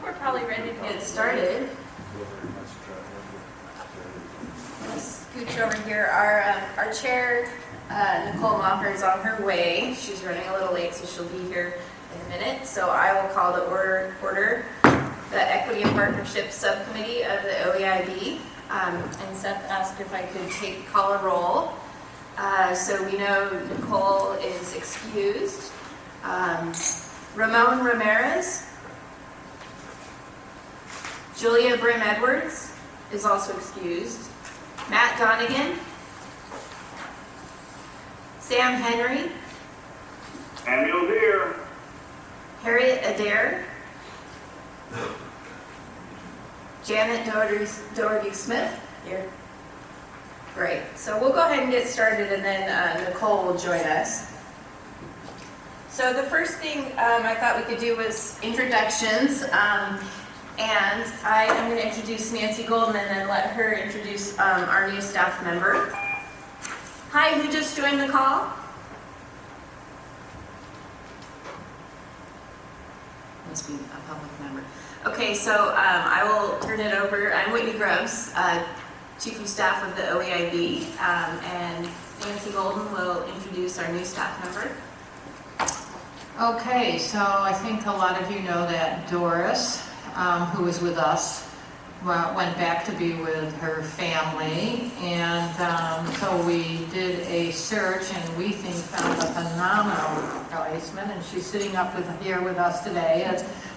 We're probably ready to get started. Let's scooch over here. Our chair, Nicole Moffer, is on her way. She's running a little late, so she'll be here in a minute. So I will call to order the Equity and Partnership Subcommittee of the OEIB. And Seth asked if I could call a roll. So we know Nicole is excused. Ramon Ramirez. Julia Brim Edwards is also excused. Matt Donegan. Sam Henry. Samuel here. Harriet Adair. Janet Doherty Smith. Here. Great. So we'll go ahead and get started, and then Nicole will join us. So the first thing I thought we could do was introductions. And I am going to introduce Nancy Golden and then let her introduce our new staff member. Hi, who just joined the call? Must be a public member. Okay, so I will turn it over. I'm Whitney Grubbs, Chief of Staff of the OEIB, and Nancy Golden will introduce our new staff member. Okay, so I think a lot of you know that Doris, who was with us, went back to be with her family, and so we did a search and we think found a phenomenal replacement, and she's sitting here with us today.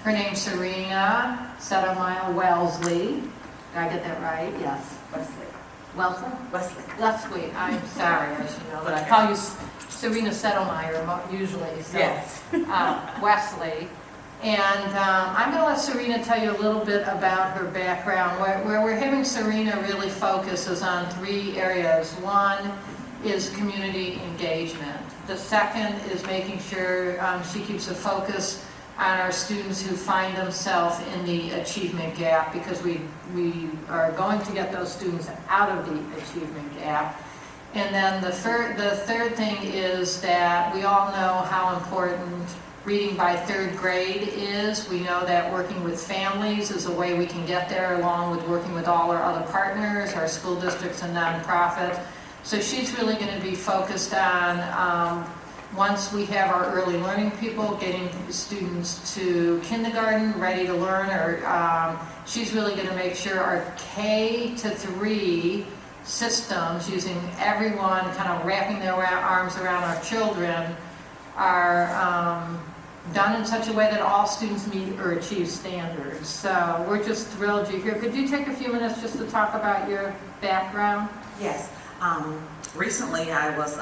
Her name's Serena Settlemile Wellesley. Did I get that right? Yes. Wesley. I'm sorry, I should know that. I call you Serena Settlemire usually, so yes. Wesley. And I'm going to let Serena tell you a little bit about her background. Where we're having Serena really focus is on three areas. One is community engagement. The second is making sure she keeps a focus on our students who find themselves in the achievement gap, because we are going to get those students out of the achievement gap. And then the third thing is that we all know how important reading by third grade is. We know that working with families is a way we can get there, along with working with all our other partners, our school districts and nonprofits. So she's really going to be focused on, once we have our early learning people, getting students to kindergarten ready to learn, or she's really going to make sure our K-3 systems, using everyone kind of wrapping their arms around our children, are done in such a way that all students meet or achieve standards. So we're just thrilled you're here. Could you take a few minutes just to talk about your background? Yes. Recently I was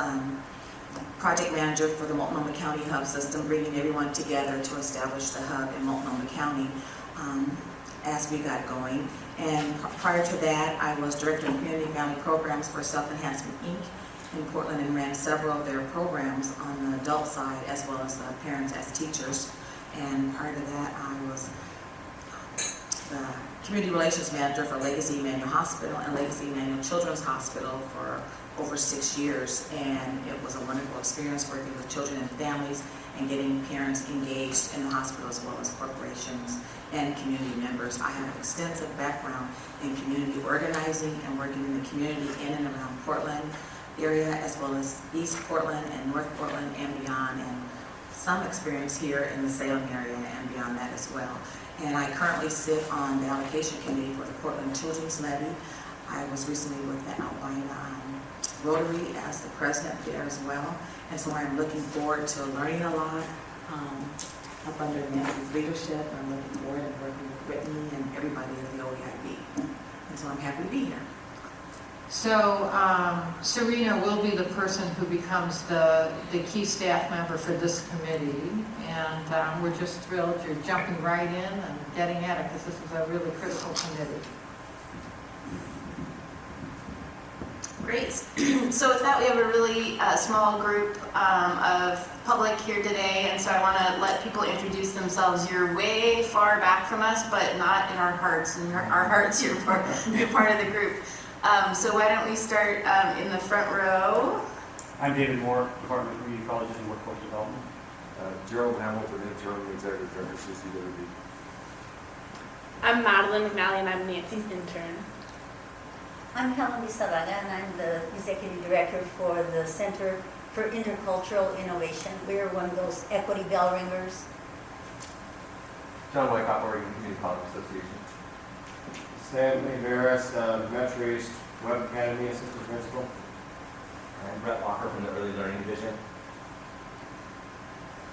project manager for the Multnomah County Hub System, bringing everyone together to establish the hub in Multnomah County as we got going. And prior to that, I was director of community family programs for Self-Enhancement Inc. in Portland, and ran several of their programs on the adult side as well as the parents as teachers. And prior to that, I was the community relations manager for Legacy Emmanuel Hospital and Legacy Emmanuel Children's Hospital for over 6 years. And it was a wonderful experience working with children and families and getting parents engaged in the hospital as well as corporations and community members. I have an extensive background in community organizing and working in the community in and around Portland area, as well as East Portland and North Portland and beyond, and some experience here in the Salem area and beyond that as well. And I currently sit on the allocation committee for the Portland Children's Levy. I was recently with the Alpine Rotary as the president there as well, and so I'm looking forward to learning a lot up under Nancy's leadership. I'm looking forward to working with Whitney and everybody at the OEIB, and so I'm happy to be here. So Serena will be the person who becomes the key staff member for this committee, and we're just thrilled you're jumping right in and getting at it, because this is a really critical committee. Great. So with that, we have a really small group of public here today, and so I want to let people introduce themselves. You're way far back from us, but not in our hearts. In our hearts, you're part of the group. So why don't we start in the front row? I'm David Moore, Department of Community Colleges and Workforce Development. Gerald Hamilton, Interim Executive Director, CCWB. I'm Madeline McNally, and I'm Nancy's intern. I'm Helen Bisaraga, and I'm the Executive Director for the Center for Intercultural Innovation. We're one of those equity bell ringers. John Wyckoff, Oregon Community College Association. Sam Averis, Metro East Web Academy Assistant Principal. I'm Brett Walker from the Early Learning Division.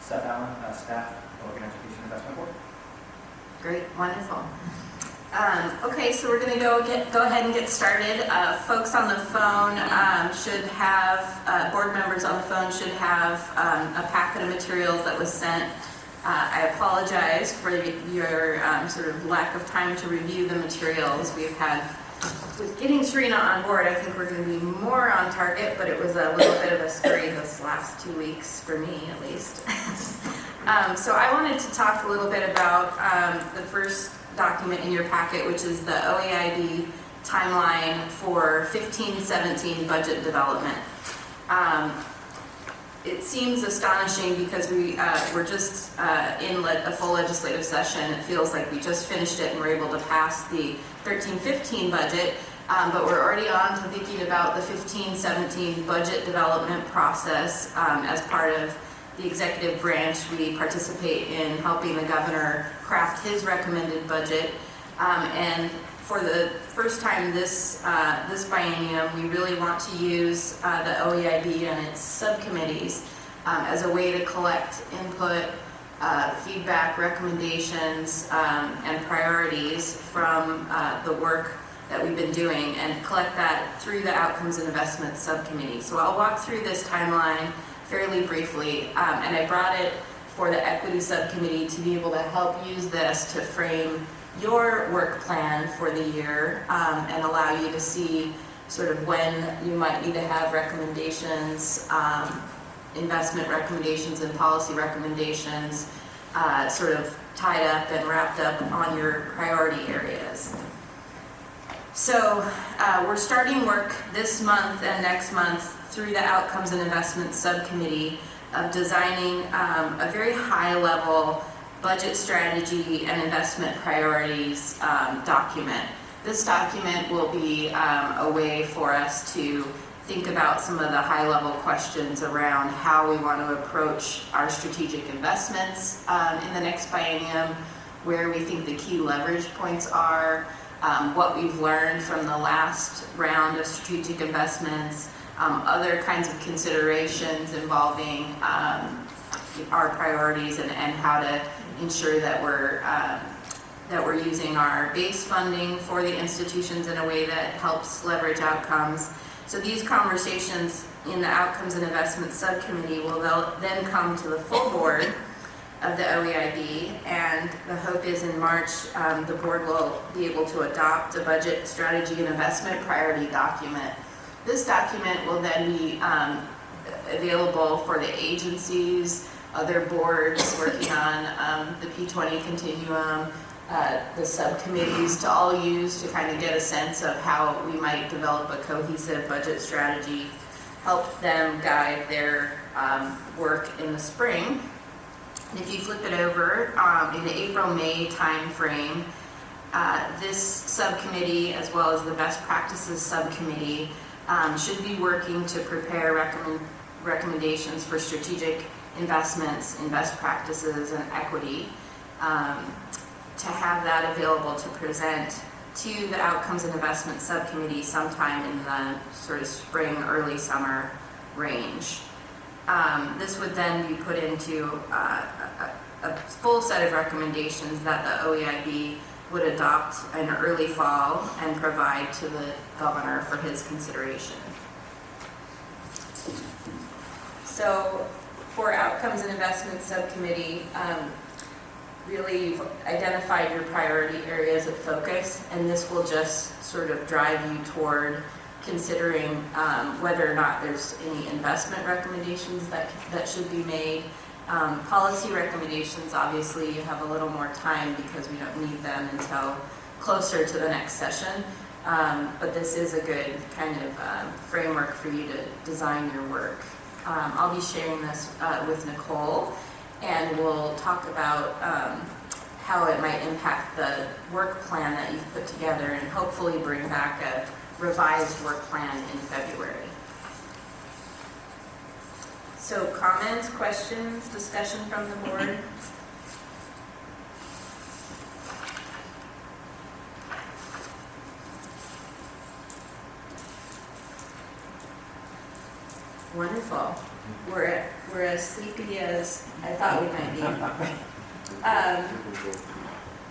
Seth Allen, staff, Oregon Education Investment Board. Great, wonderful. Okay, so we're going to go ahead and get started. Folks on the phone should have, board members on the phone should have a packet of materials that was sent. I apologize for your sort of lack of time to review the materials. We've had, with getting Serena on board, I think we're going to be more on target, but it was a little bit of a scurry this last 2 weeks, for me at least. So I wanted to talk a little bit about the first document in your packet, which is the OEIB timeline for 15-17 budget development. It seems astonishing because we're just in a full legislative session. It feels like we just finished it and we're able to pass the 13-15 budget, but we're already on to thinking about the 15-17 budget development process. As part of the executive branch, we participate in helping the governor craft his recommended budget. And for the first time this biennium, we really want to use the OEIB and its subcommittees as a way to collect input, feedback, recommendations, and priorities from the work that we've been doing, and collect that through the Outcomes and Investments Subcommittee. So I'll walk through this timeline fairly briefly, and I brought it for the Equity Subcommittee to be able to help use this to frame your work plan for the year and allow you to see sort of when you might need to have recommendations, investment recommendations and policy recommendations sort of tied up and wrapped up on your priority areas. So we're starting work this month and next month through the Outcomes and Investments Subcommittee of designing a very high-level budget strategy and investment priorities document. This document will be a way for us to think about some of the high-level questions around how we want to approach our strategic investments in the next biennium, where we think the key leverage points are, what we've learned from the last round of strategic investments, other kinds of considerations involving our priorities and how to ensure that we're using our base funding for the institutions in a way that helps leverage outcomes. So these conversations in the Outcomes and Investments Subcommittee will then come to the full board of the OEIB, and the hope is in March the board will be able to adopt a budget strategy and investment priority document. This document will then be available for the agencies, other boards working on the P20 continuum, the subcommittees to all use to kind of get a sense of how we might develop a cohesive budget strategy, help them guide their work in the spring. And if you flip it over, in the April-May timeframe, this subcommittee, as well as the Best Practices Subcommittee, should be working to prepare recommendations for strategic investments in best practices and equity, to have that available to present to the Outcomes and Investments Subcommittee sometime in the sort of spring, early summer range. This would then be put into a full set of recommendations that the OEIB would adopt in early fall and provide to the governor for his consideration. So for Outcomes and Investments Subcommittee, really you've identified your priority areas of focus, and this will just sort of drive you toward considering whether or not there's any investment recommendations that should be made. Policy recommendations, obviously you have a little more time because we don't need them until closer to the next session, but this is a good kind of framework for you to design your work. I'll be sharing this with Nicole, and we'll talk about how it might impact the work plan that you've put together, and hopefully bring back a revised work plan in February. So comments, questions, discussion from the board? Wonderful. We're as sleepy as I thought we might be.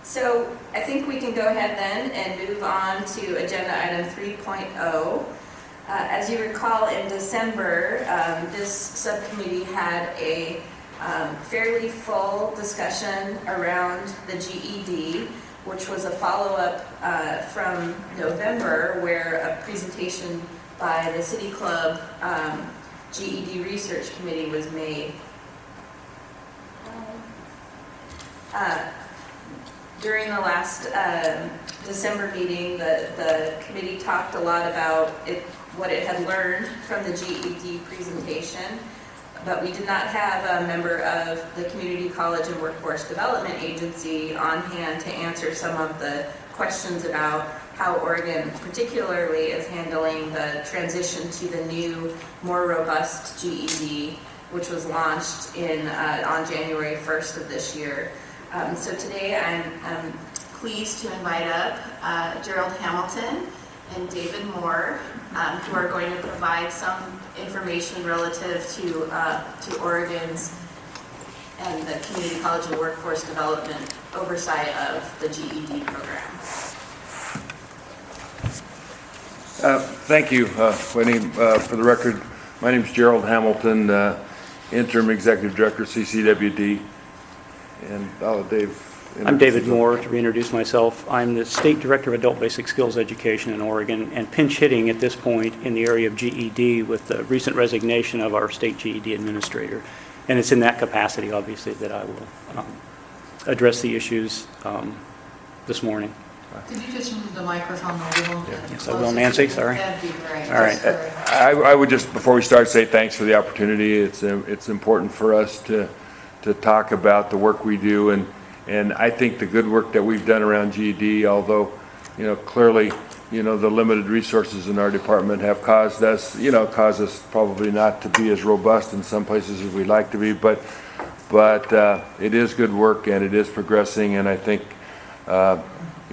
So I think we can go ahead then and move on to agenda item 3.0. As you recall, in December, this subcommittee had a fairly full discussion around the GED, which was a follow-up from November, where a presentation by the City Club GED Research Committee was made. During the last December meeting, the committee talked a lot about what it had learned from the GED presentation, but we did not have a member of the Community College and Workforce Development Agency on hand to answer some of the questions about how Oregon particularly is handling the transition to the new, more robust GED, which was launched on January 1st of this year. So today I'm pleased to invite up Gerald Hamilton and David Moore, who are going to provide some information relative to Oregon's and the Community College and Workforce Development oversight of the GED program. Thank you, Whitney. For the record, my name is Gerald Hamilton, Interim Executive Director, CCWD. And Dave. I'm David Moore, to reintroduce myself. I'm the State Director of Adult Basic Skills Education in Oregon, and pinch hitting at this point in the area of GED with the recent resignation of our state GED administrator. And it's in that capacity, obviously, that I will address the issues this morning. Could you just move the microphone a little? Yes, I will, Nancy, sorry. That'd be great. All right. I would just, before we start, say thanks for the opportunity. It's important for us to talk about the work we do, and I think the good work that we've done around GED, although, clearly, the limited resources in our department have caused us probably not to be as robust in some places as we'd like to be, but it is good work and it is progressing, and I think,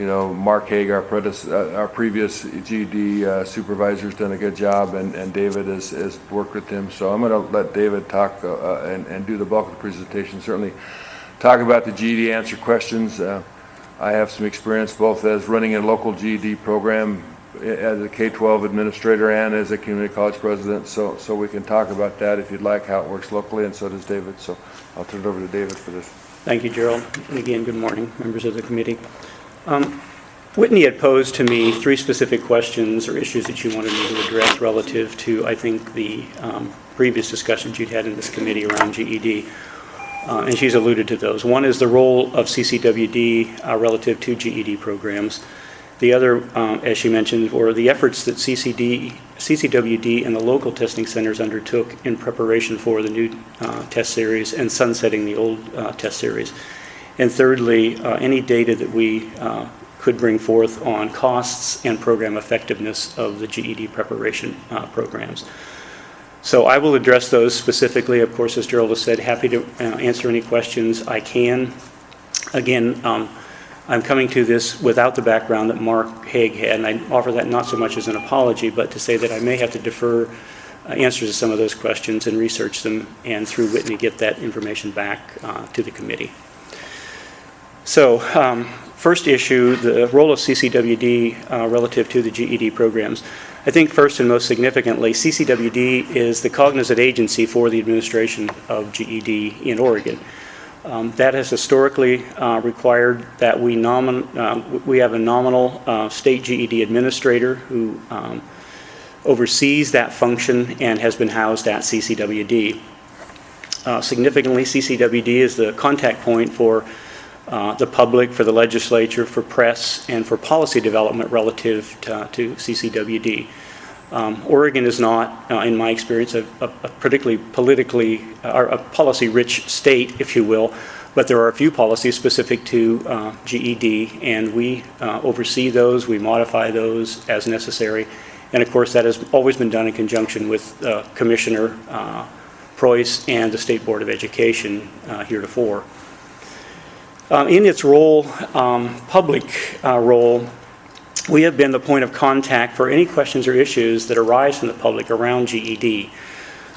Mark Haig, our previous GED supervisor, has done a good job, and David has worked with him. So I'm going to let David talk and do the bulk of the presentation. Certainly talk about the GED, answer questions. I have some experience both as running a local GED program as a K-12 administrator and as a community college president. So we can talk about that if you'd like, how it works locally, and so does David. So I'll turn it over to David for this. Thank you, Gerald. And again, good morning, members of the committee. Whitney had posed to me 3 specific questions or issues that you wanted me to address relative to, I think, the previous discussions you'd had in this committee around GED. And she's alluded to those. One is the role of CCWD relative to GED programs. The other, as she mentioned, were the efforts that CCWD and the local testing centers undertook in preparation for the new test series and sunsetting the old test series. And thirdly, any data that we could bring forth on costs and program effectiveness of the GED preparation programs. So I will address those specifically. Of course, as Gerald has said, happy to answer any questions I can. Again, I'm coming to this without the background that Mark Haig had, and I offer that not so much as an apology, but to say that I may have to defer answers to some of those questions and research them, and through Whitney get that information back to the committee. So, first issue, the role of CCWD relative to the GED programs. I think first and most significantly, CCWD is the cognizant agency for the administration of GED in Oregon. That has historically required that we have a nominal state GED administrator who oversees that function and has been housed at CCWD. Significantly, CCWD is the contact point for the public, for the legislature, for press, and for policy development relative to CCWD. Oregon is not, in my experience, a particularly politically, or a policy-rich state, if you will, But there are a few policies specific to GED, and we oversee those, we modify those as necessary. And of course, that has always been done in conjunction with Commissioner Preuss and the State Board of Education heretofore. In its role, public role, we have been the point of contact for any questions or issues that arise from the public around GED.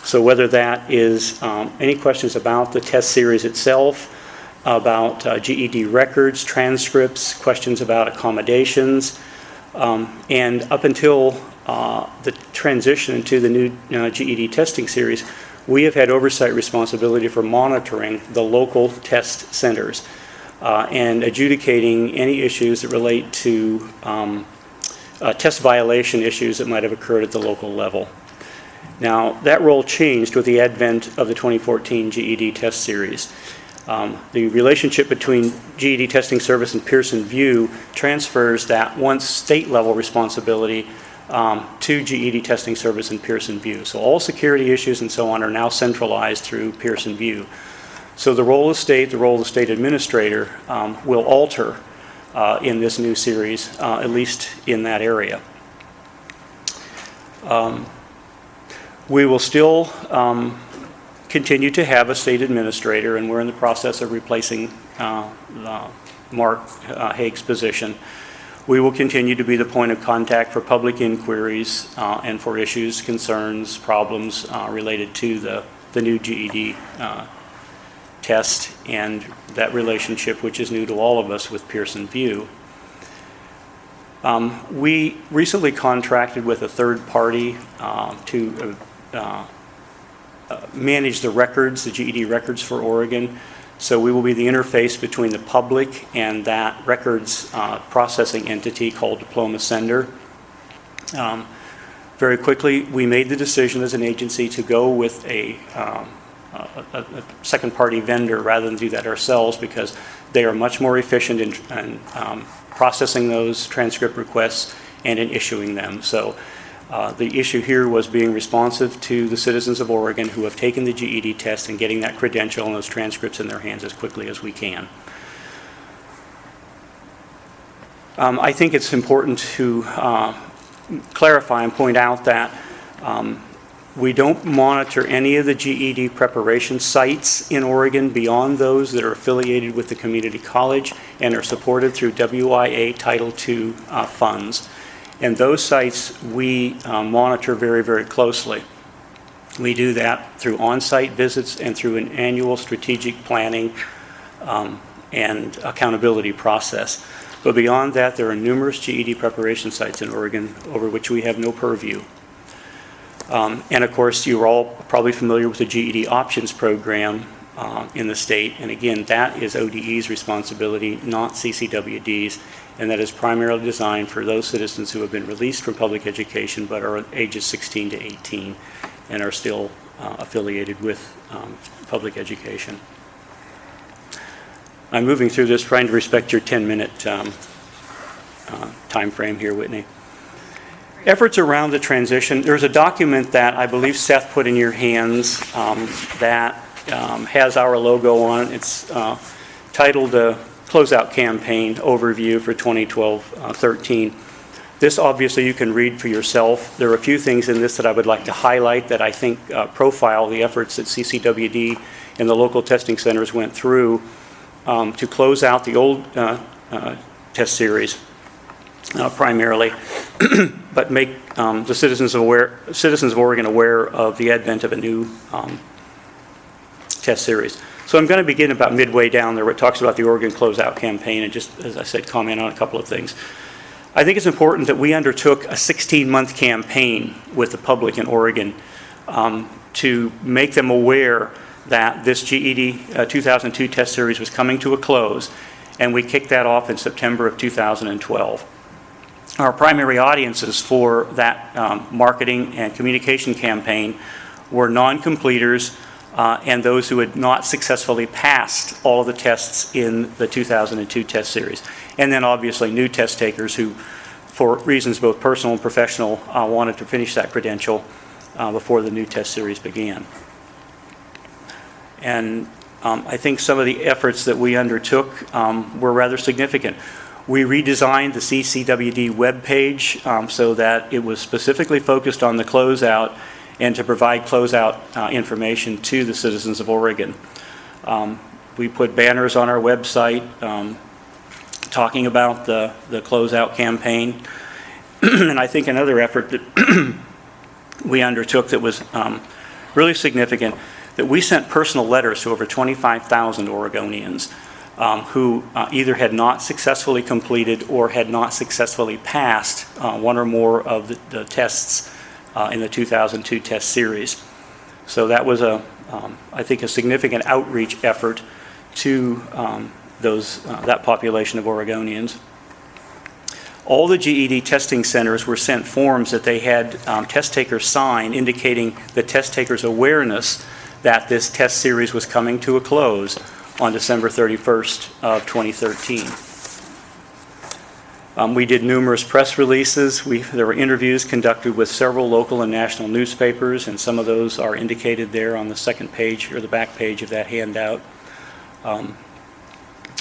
So whether that is any questions about the test series itself, about GED records, transcripts, questions about accommodations, and up until the transition to the new GED testing series, we have had oversight responsibility for monitoring the local test centers and adjudicating any issues that relate to test violation issues that might have occurred at the local level. Now, that role changed with the advent of the 2014 GED test series. The relationship between GED Testing Service and Pearson VUE transfers that once state-level responsibility to GED Testing Service and Pearson VUE. So all security issues and so on are now centralized through Pearson VUE. So the role of the role of the state administrator will alter in this new series, at least in that area. We will still continue to have a state administrator, and we're in the process of replacing Mark Haig's position. We will continue to be the point of contact for public inquiries and for issues, concerns, problems related to the new GED test and that relationship, which is new to all of us with Pearson VUE. We recently contracted with a third party to manage the records, the GED records for Oregon. So we will be the interface between the public and that records processing entity called Diploma Sender. Very quickly, we made the decision as an agency to go with a second-party vendor rather than do that ourselves, because they are much more efficient in processing those transcript requests and in issuing them. So the issue here was being responsive to the citizens of Oregon who have taken the GED test and getting that credential and those transcripts in their hands as quickly as we can. I think it's important to clarify and point out that we don't monitor any of the GED preparation sites in Oregon beyond those that are affiliated with the community college and are supported through WIA Title II funds. And those sites we monitor very, very closely. We do that through on-site visits and through an annual strategic planning and accountability process. But beyond that, there are numerous GED preparation sites in Oregon over which we have no purview. And of course, you're all probably familiar with the GED options program in the state. And again, that is ODE's responsibility, not CCWD's. And that is primarily designed for those citizens who have been released from public education but are ages 16 to 18 and are still affiliated with public education. I'm moving through this trying to respect your 10-minute time frame here, Whitney. Efforts around the transition. There's a document that I believe Seth put in your hands that has our logo on it. It's titled Closeout Campaign Overview for 2012-13. This obviously you can read for yourself. There are a few things in this that I would like to highlight that I think profile the efforts that CCWD and the local testing centers went through to close out the old test series primarily, but make the citizens of Oregon aware of the advent of a new test series. So I'm going to begin about midway down there where it talks about the Oregon Closeout Campaign and just, as I said, comment on a couple of things. I think it's important that we undertook a 16-month campaign with the public in Oregon to make them aware that this GED 2002 test series was coming to a close, and we kicked that off in September of 2012. Our primary audiences for that marketing and communication campaign were non-completers and those who had not successfully passed all of the tests in the 2002 test series. And then obviously new test takers who, for reasons both personal and professional, wanted to finish that credential before the new test series began. And I think some of the efforts that we undertook were rather significant. We redesigned the CCWD webpage so that it was specifically focused on the closeout and to provide closeout information to the citizens of Oregon. We put banners on our website talking about the closeout campaign. And I think another effort that we undertook that was really significant, that we sent personal letters to over 25,000 Oregonians who either had not successfully completed or had not successfully passed one or more of the tests in the 2002 test series. So that was, I think, a significant outreach effort to that population of Oregonians. All the GED testing centers were sent forms that they had test takers sign indicating the test takers' awareness that this test series was coming to a close on December 31st of 2013. We did numerous press releases. There were interviews conducted with several local and national newspapers, and some of those are indicated there on the second page or the back page of that handout.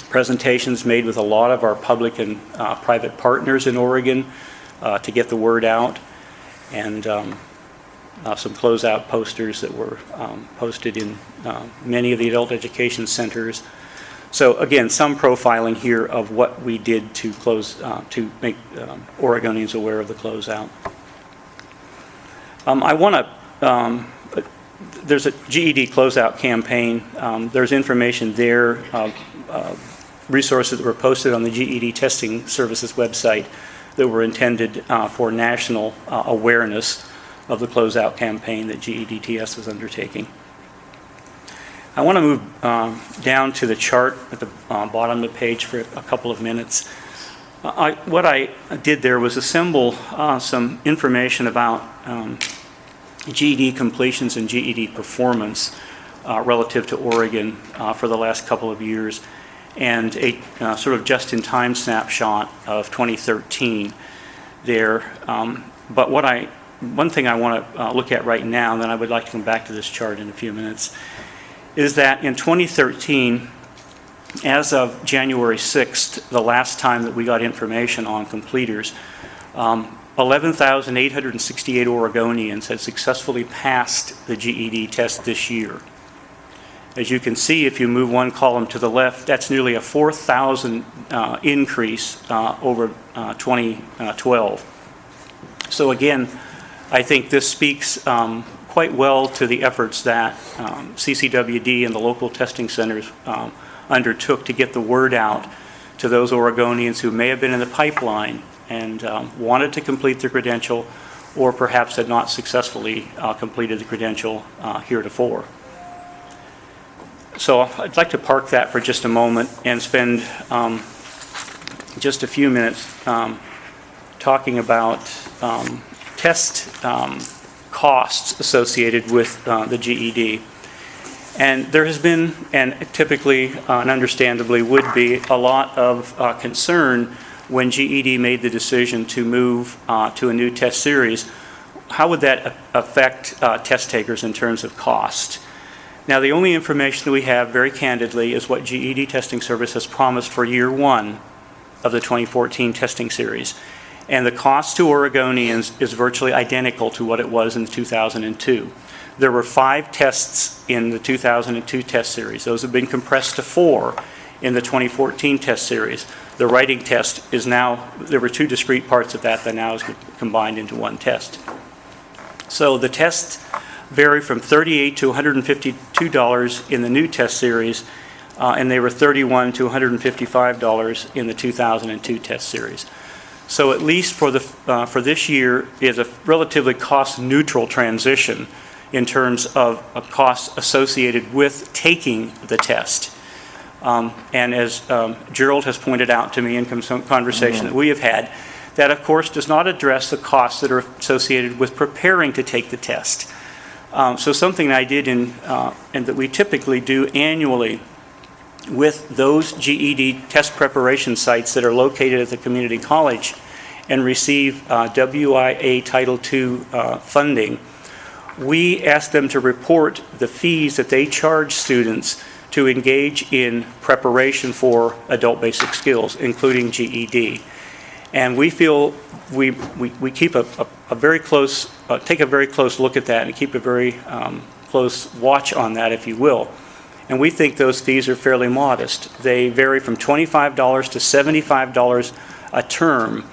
Presentations made with a lot of our public and private partners in Oregon to get the word out, and some closeout posters that were posted in many of the adult education centers. So again, some profiling here of what we did to make Oregonians aware of the closeout. I want to, there's a GED closeout campaign. There's information there, resources that were posted on the GED Testing Services website that were intended for national awareness of the closeout campaign that GEDTS was undertaking. I want to move down to the chart at the bottom of the page for a couple of minutes. What I did there was assemble some information about GED completions and GED performance relative to Oregon for the last couple of years, and a sort of just-in-time snapshot of 2013 there. But one thing I want to look at right now, and then I would like to come back to this chart in a few minutes, is that in 2013, as of January 6th, the last time that we got information on completers, 11,868 Oregonians had successfully passed the GED test this year. As you can see, if you move one column to the left, that's nearly a 4,000 increase over 2012. So again, I think this speaks quite well to the efforts that CCWD and the local testing centers undertook to get the word out to those Oregonians who may have been in the pipeline and wanted to complete their credential, or perhaps had not successfully completed the credential heretofore. So I'd like to park that for just a moment and spend just a few minutes talking about test costs associated with the GED. And there has been, and typically and understandably would be, a lot of concern when GED made the decision to move to a new test series. How would that affect test takers in terms of cost? Now, the only information that we have, very candidly, is what GED Testing Service has promised for year one of the 2014 testing series. And the cost to Oregonians is virtually identical to what it was in 2002. There were 5 tests in the 2002 test series. Those have been compressed to 4 in the 2014 test series. The writing test is now, there were 2 discrete parts of that now is combined into one test. So the tests vary from $38 to $152 in the new test series, and they were $31 to $155 in the 2002 test series. So at least for this year is a relatively cost-neutral transition in terms of costs associated with taking the test. And as Gerald has pointed out to me in some conversation that we have had, that of course does not address the costs that are associated with preparing to take the test. So something I did and that we typically do annually with those GED test preparation sites that are located at the community college and receive WIA Title II funding, we ask them to report the fees that they charge students to engage in preparation for adult basic skills, including GED. And we feel we keep a very close, take a very close look at that and keep a very close watch on that, if you will. And we think those fees are fairly modest. They vary from $25 to $75 a term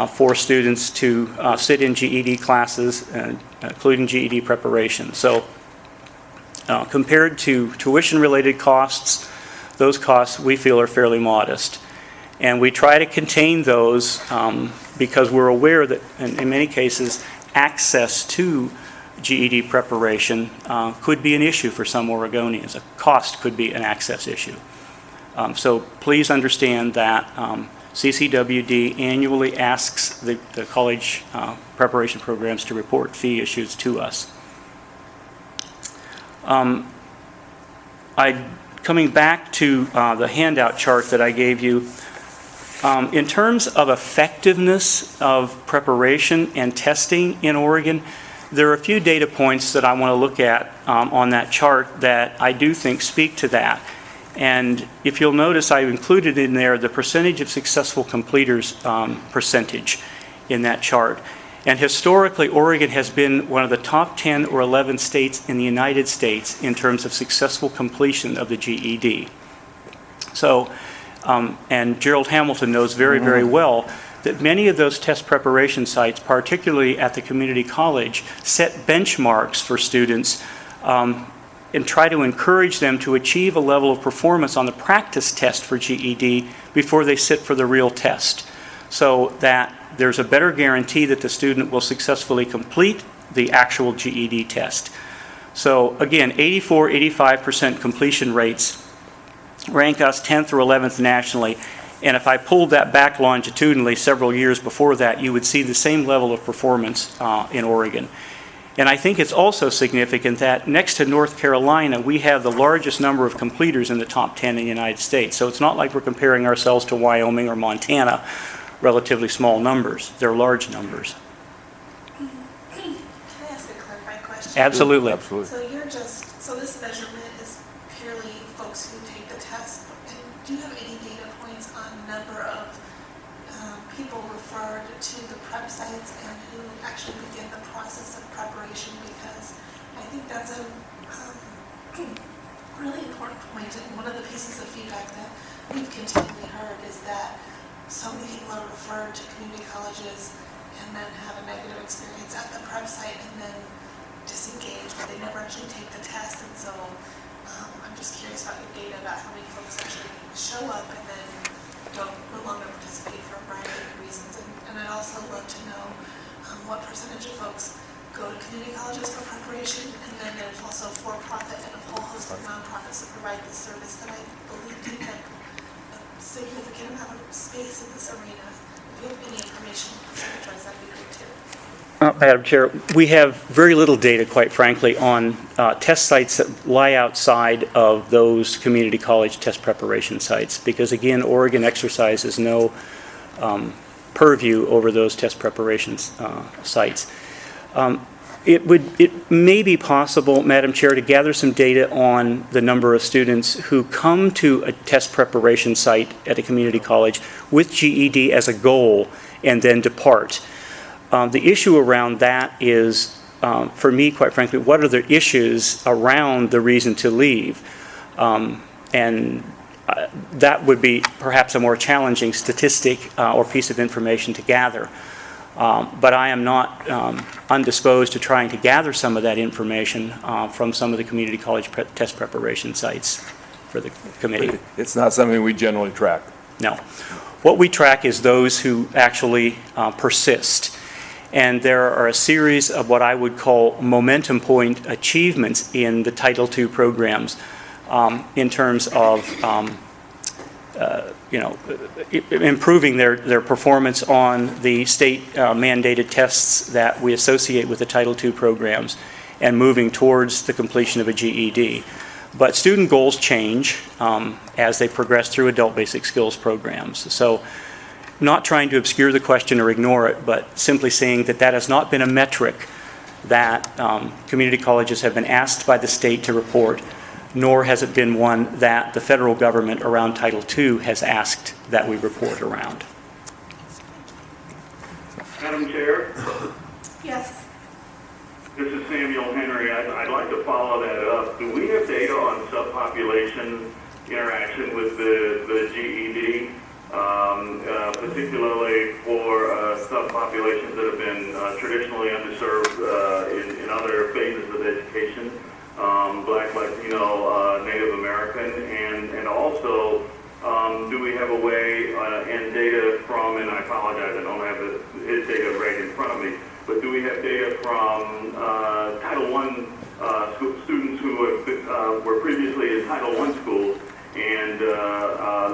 for students to sit in GED classes, including GED preparation. So compared to tuition-related costs, those costs we feel are fairly modest. And we try to contain those because we're aware that in many cases, access to GED preparation could be an issue for some Oregonians. A cost could be an access issue. So please understand that CCWD annually asks the college preparation programs to report fee issues to us. Coming back to the handout chart that I gave you, in terms of effectiveness of preparation and testing in Oregon, there are a few data points that I want to look at on that chart that I do think speak to that. And if you'll notice, I've included in there the percentage of successful completers percentage in that chart. And historically, Oregon has been one of the top 10 or 11 states in the United States in terms of successful completion of the GED. So, and Gerald Hamilton knows very, very well that many of those test preparation sites, particularly at the community college, set benchmarks for students and try to encourage them to achieve a level of performance on the practice test for GED before they sit for the real test, so that there's a better guarantee that the student will successfully complete the actual GED test. So again, 84, 85% completion rates rank us 10th or 11th nationally. And if I pulled that back longitudinally several years before that, you would see the same level of performance in Oregon. And I think it's also significant that next to North Carolina, we have the largest number of completers in the top 10 in the United States. So it's not like we're comparing ourselves to Wyoming or Montana, relatively small numbers. They're large numbers. Can I ask a clarifying question? Absolutely. Absolutely. So you're just, so this measurement is purely folks who take the test. And do you have any data points on number of people referred to the prep sites and who actually begin the process of preparation? Because I think that's a really important point. And one of the pieces of feedback that we've continually heard is that so many people are referred to community colleges and then have a negative experience at the prep site and then disengage, but they never actually take the test. And so I'm just curious about your data about how many folks actually show up and then don't no longer participate for a variety of reasons. And I'd also love to know what percentage of folks go to community colleges for preparation, and then there's also for-profit and a whole host of nonprofits that provide this service that I believe take up a significant amount of space in this arena. If you have any information percentage-wise, that'd be great too. Madam Chair, we have very little data, quite frankly, on test sites that lie outside of those community college test preparation sites, because again, Oregon exercises no purview over those test preparation sites. It may be possible, Madam Chair, to gather some data on the number of students who come to a test preparation site at a community college with GED as a goal and then depart. The issue around that is, for me, quite frankly, what are the issues around the reason to leave? And that would be perhaps a more challenging statistic or piece of information to gather. But I am not undisposed to trying to gather some of that information from some of the community college test preparation sites for the committee. It's not something we generally track. No. What we track is those who actually persist. And there are a series of what I would call momentum point achievements in the Title II programs in terms of improving their performance on the state mandated tests that we associate with the Title II programs and moving towards the completion of a GED. But student goals change as they progress through adult basic skills programs. So not trying to obscure the question or ignore it, but simply saying that that has not been a metric that community colleges have been asked by the state to report nor has it been one that the federal government around Title II has asked that we report around. Madam Chair, Yes. this is Samuel Henry. I'd like to follow that up. Do we have data on subpopulation interaction with the GED, particularly for subpopulations that have been traditionally underserved in other phases of education, Black, Latino, Native American, and also do we have a way and data from, and I apologize, I don't have his data right in front of me, but do we have data from Title I students who were previously in Title I schools and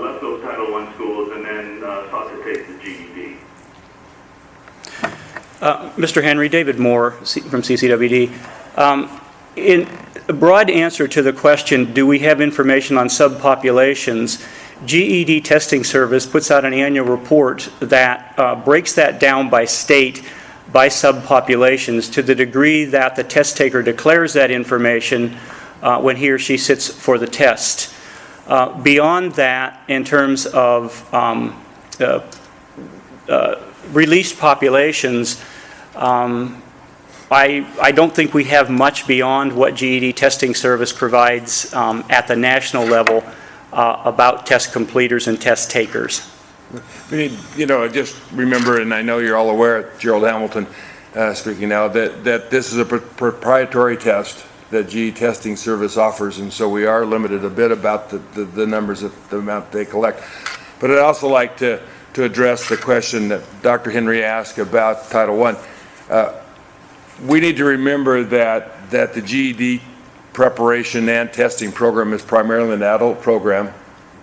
left those Title I schools and then sought to take the GED? Mr. Henry, David Moore from CCWD. In a broad answer to the question, do we have information on subpopulations, GED Testing Service puts out an annual report that breaks that down by state, by subpopulations, to the degree that the test taker declares that information when he or she sits for the test. Beyond that, in terms of released populations, I don't think we have much beyond what GED Testing Service provides at the national level about test completers and test takers. Just remember, and I know you're all aware, Gerald Hamilton speaking now, that this is a proprietary test that GE Testing Service offers, and so we are limited a bit about the numbers, the amount they collect. But I'd also like to address the question that Dr. Henry asked about Title I. We need to remember that the GED preparation and testing program is primarily an adult program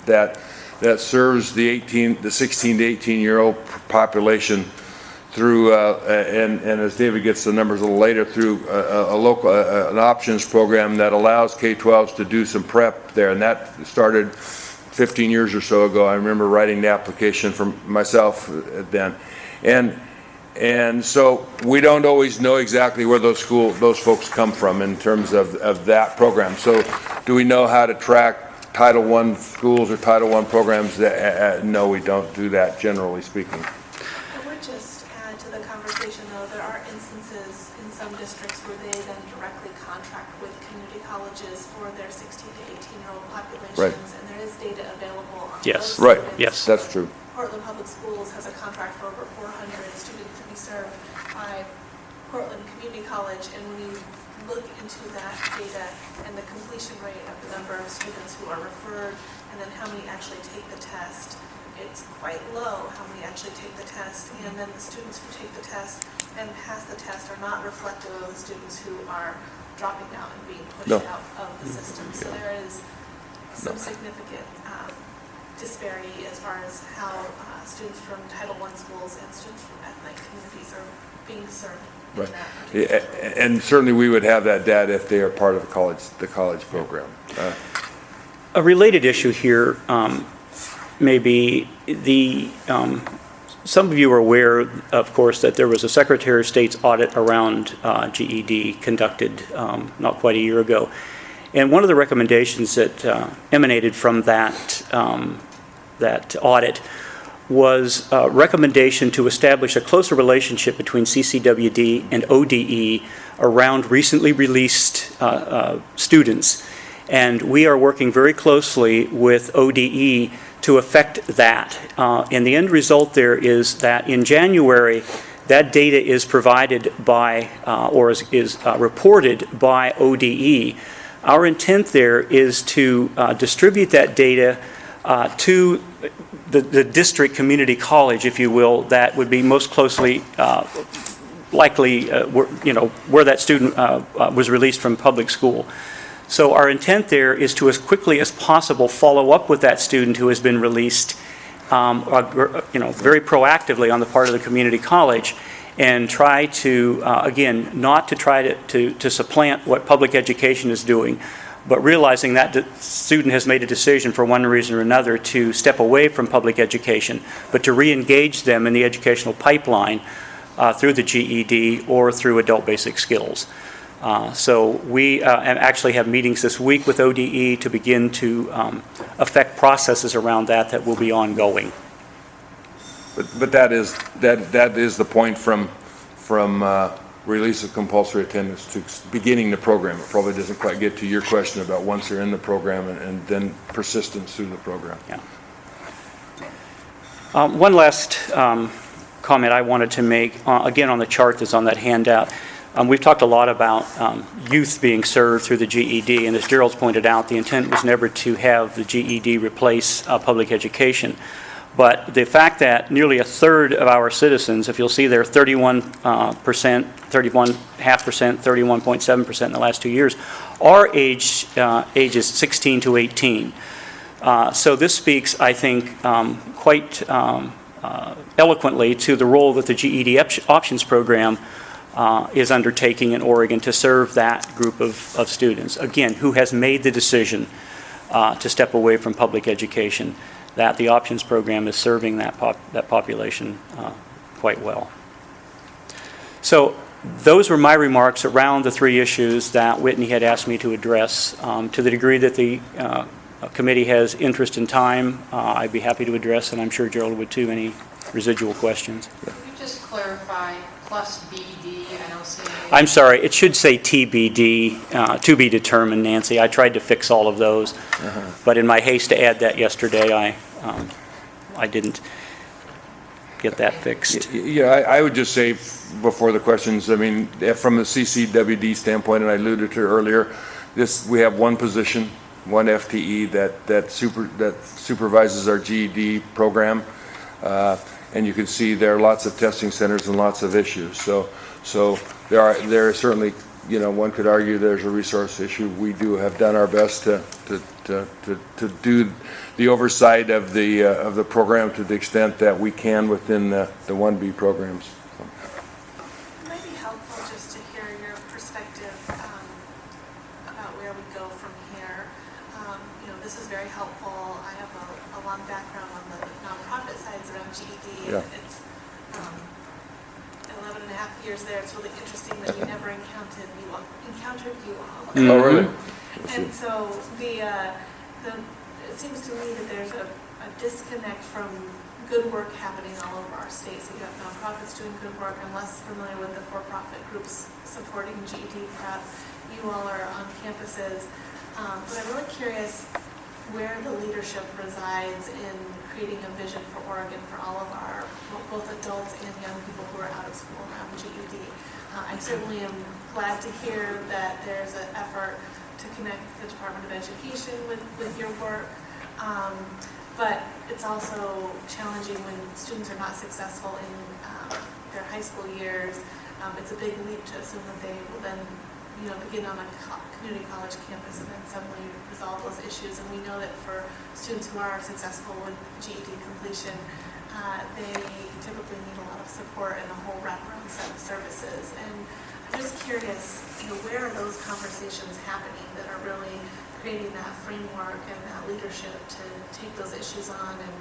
that serves the 16 to 18-year-old population through, and as David gets the numbers a little later, through an options program that allows K-12s to do some prep there, and that started 15 years or so ago. I remember writing the application for myself then, and so we don't always know exactly where those folks come from in terms of that program. So do we know how to track Title I schools or Title I programs? No, we don't do that, generally speaking. I would just add to the conversation, though, there are instances in some districts where they then directly contract with community colleges for their 16 to 18-year-old populations, right. And there is data available on Yes. those Right. students. Yes, that's true. Portland Public Schools has a contract for over 400 students to be served by Portland Community College, and when you look into that data and the completion rate of the number of students who are referred and then how many actually take the test, it's quite low how many actually take the test, and then the students who take the test and pass the test are not reflective of the students who are dropping out and being pushed out of the system. So there is some significant disparity as far as how students from Title I schools and students from ethnic communities are being served. Right. Yeah, and certainly we would have that data if they are part of the college program. A related issue here may be some of you are aware, of course, that there was a Secretary of State's audit around GED conducted not quite a year ago. And one of the recommendations that emanated from that audit was a recommendation to establish a closer relationship between CCWD and ODE around recently released students. And we are working very closely with ODE to affect that. And the end result there is that in January, that data is provided by, or is reported by ODE. Our intent there is to distribute that data to the district community college, if you will, that would be most closely likely where that student was released from public school. So our intent there is to, as quickly as possible, follow up with that student who has been released, very proactively on the part of the community college, and try to, again, not to try to supplant what public education is doing, but realizing that the student has made a decision for one reason or another to step away from public education, but to re-engage them in the educational pipeline through the GED or through adult basic skills. So we actually have meetings this week with ODE to begin to affect processes around that will be ongoing. But that is the point from release of compulsory attendance to beginning the program. It probably doesn't quite get to your question about once they're in the program and then persistence through the program. Yeah. One last comment I wanted to make, again on the chart that's on that handout. We've talked a lot about youth being served through the GED, and as Gerald's pointed out, the intent was never to have the GED replace public education. But the fact that nearly a third of our citizens, if you'll see there, 31%, 31.5%, 31.7% in the last 2 years, are ages 16 to 18. So this speaks, I think, quite eloquently to the role that the GED Options Program is undertaking in Oregon to serve that group of students, again, who has made the decision to step away from public education, that the Options Program is serving that population quite well. So those were my remarks around the three issues that Whitney had asked me to address. To the degree that the committee has interest and time, I'd be happy to address, and I'm sure Gerald would too, any residual questions. Could you just clarify plus BD? I don't see any. I'm sorry, it should say TBD, to be determined, Nancy. I tried to fix all of those, but in my haste to add that yesterday, I didn't get that fixed. Yeah, I would just say before the questions, I mean, from the CCWD standpoint, and I alluded to earlier, we have one position, one FTE that supervises our GED program, and you can see there are lots of testing centers and lots of issues. So there are certainly, you know, one could argue there's a resource issue. We have done our best to do the oversight of the program to the extent that we can within the 1B programs. It might be helpful just to hear your perspective about where we go from here. You know, this is very helpful. I have a long background on the nonprofit sides around GED. Yeah. It's 11 and a half years there. It's really interesting that we never encountered you all. Oh, really? And so it seems to me that there's a disconnect from good work happening all over our state. So you have nonprofits doing good work. I'm less familiar with the for-profit groups supporting GED prep. You all are on campuses. But I'm really curious where the leadership resides in creating a vision for Oregon for all of our, both adults and young people who are out of school around GED. I certainly am glad to hear that there's an effort to connect the Department of Education with your work. But it's also challenging when students are not successful in their high school years. It's a big leap to assume that they will then, you know, begin on a community college campus and then suddenly resolve those issues. And we know that for students who are successful with GED completion, they typically need a lot of support and a whole wraparound set of services. And I'm just curious, you know, where are those conversations happening that are really creating that framework and that leadership to take those issues on and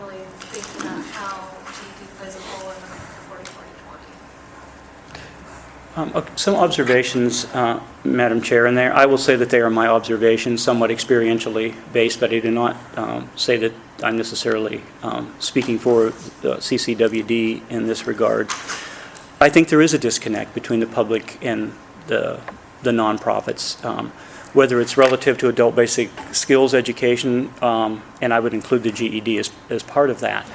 really think about how GED plays a role in the 40-40-20? Some observations, Madam Chair, and there I will say that they are my observations, somewhat experientially based, but I do not say that I'm necessarily speaking for CCWD in this regard. I think there is a disconnect between the public and the nonprofits, whether it's relative to adult basic skills education, and I would include the GED as part of that.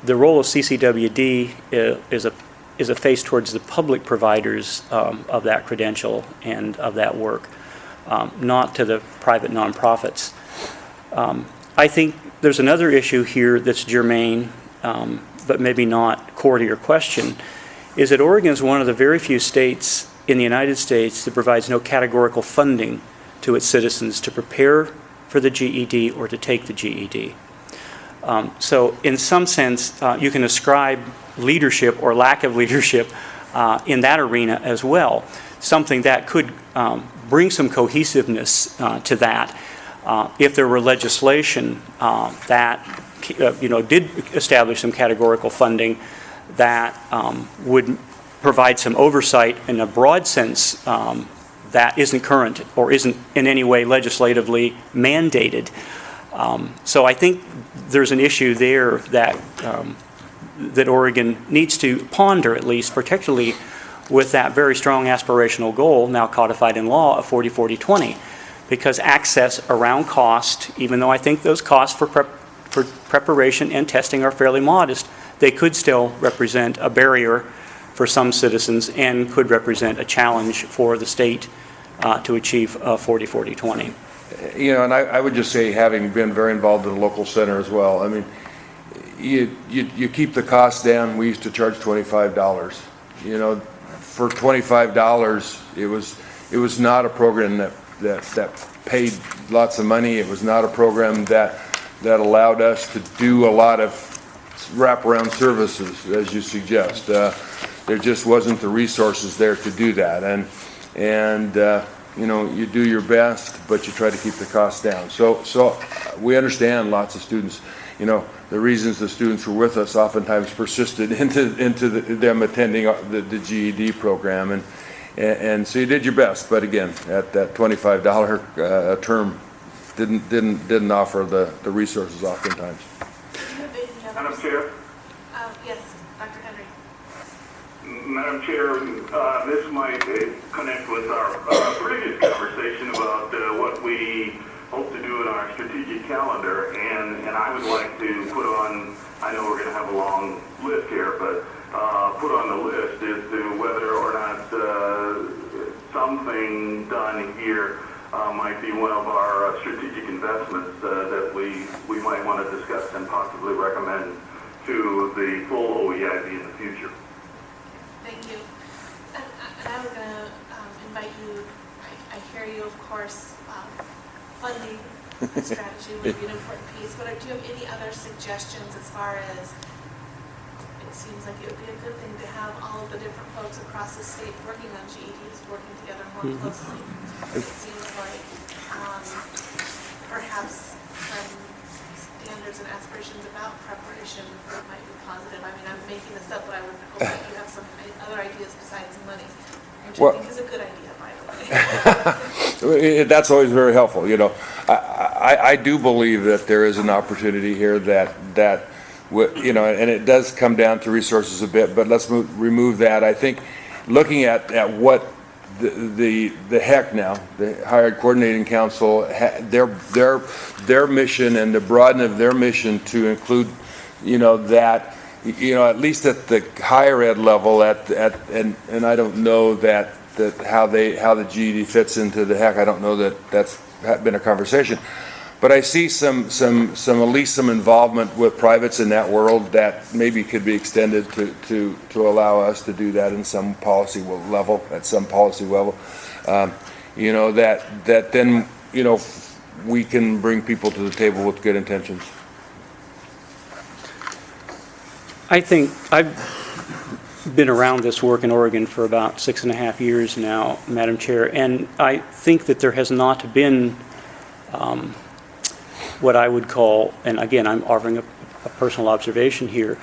The role of CCWD is a face towards the public providers of that credential and of that work, not to the private nonprofits. I think there's another issue here that's germane, but maybe not core to your question, is that Oregon is one of the very few states in the United States that provides no categorical funding to its citizens to prepare for the GED or to take the GED. So in some sense, you can ascribe leadership or lack of leadership in that arena as well, something that could bring some cohesiveness to that if there were legislation that did establish some categorical funding that would provide some oversight in a broad sense that isn't current or isn't in any way legislatively mandated. So I think there's an issue there that that Oregon needs to ponder, at least, particularly with that very strong aspirational goal now codified in law of 40-40-20, because access around cost, even though I think those costs for preparation and testing are fairly modest, they could still represent a barrier for some citizens and could represent a challenge for the state to achieve 40-40-20. You know, and I would just say, having been very involved in the local center as well, I mean, you keep the costs down. We used to charge $25. You know, for $25, it was not a program that paid lots of money. It was not a program that allowed us to do a lot of wraparound services, as you suggest. There just wasn't the resources there to do that, and you know, you do your best, but you try to keep the costs down. So we understand lots of students, you know, the reasons the students were with us oftentimes persisted into them attending the GED program, and so you did your best, but again, at that $25 term didn't offer the resources oftentimes. Madam Chair? Yes, Dr. Henry. Madam Chair, this might connect with our previous conversation about what we hope to do in our strategic calendar, and I would like to put on, I know we're going to have a long list here, but put on the list as to whether or not something done here might be one of our strategic investments that we might want to discuss and possibly recommend to the full OEIB in the future. Thank you. And I was going to invite you, I hear you, of course, funding strategy would be an important piece, but do you have any other suggestions as far as, it seems like it would be a good thing to have all of the different folks across the state working on GEDs, working together more closely. It seems like perhaps some standards and aspirations about preparation might be positive. I mean, I'm making this up, but I would hope that you have some other ideas besides money, which I think is a good idea, by the way. That's always very helpful, you know. I do believe that there is an opportunity here that you know, and it does come down to resources a bit, but let's remove that. I think looking at what the HEC now, the Higher Ed Coordinating Council, their mission and the broaden of their mission to include, you know, that, you know, at least at the higher ed level, and I don't know that how the GED fits into the HEC. I don't know that that's been a conversation, but I see some at least some involvement with privates in that world that maybe could be extended to allow us to do that in some policy level, at some policy level. You know, that then, you know, we can bring people to the table with good intentions. I think I've been around this work in Oregon for about 6.5 years now, Madam Chair, and I think that there has not been what I would call, and again, I'm offering a personal observation here,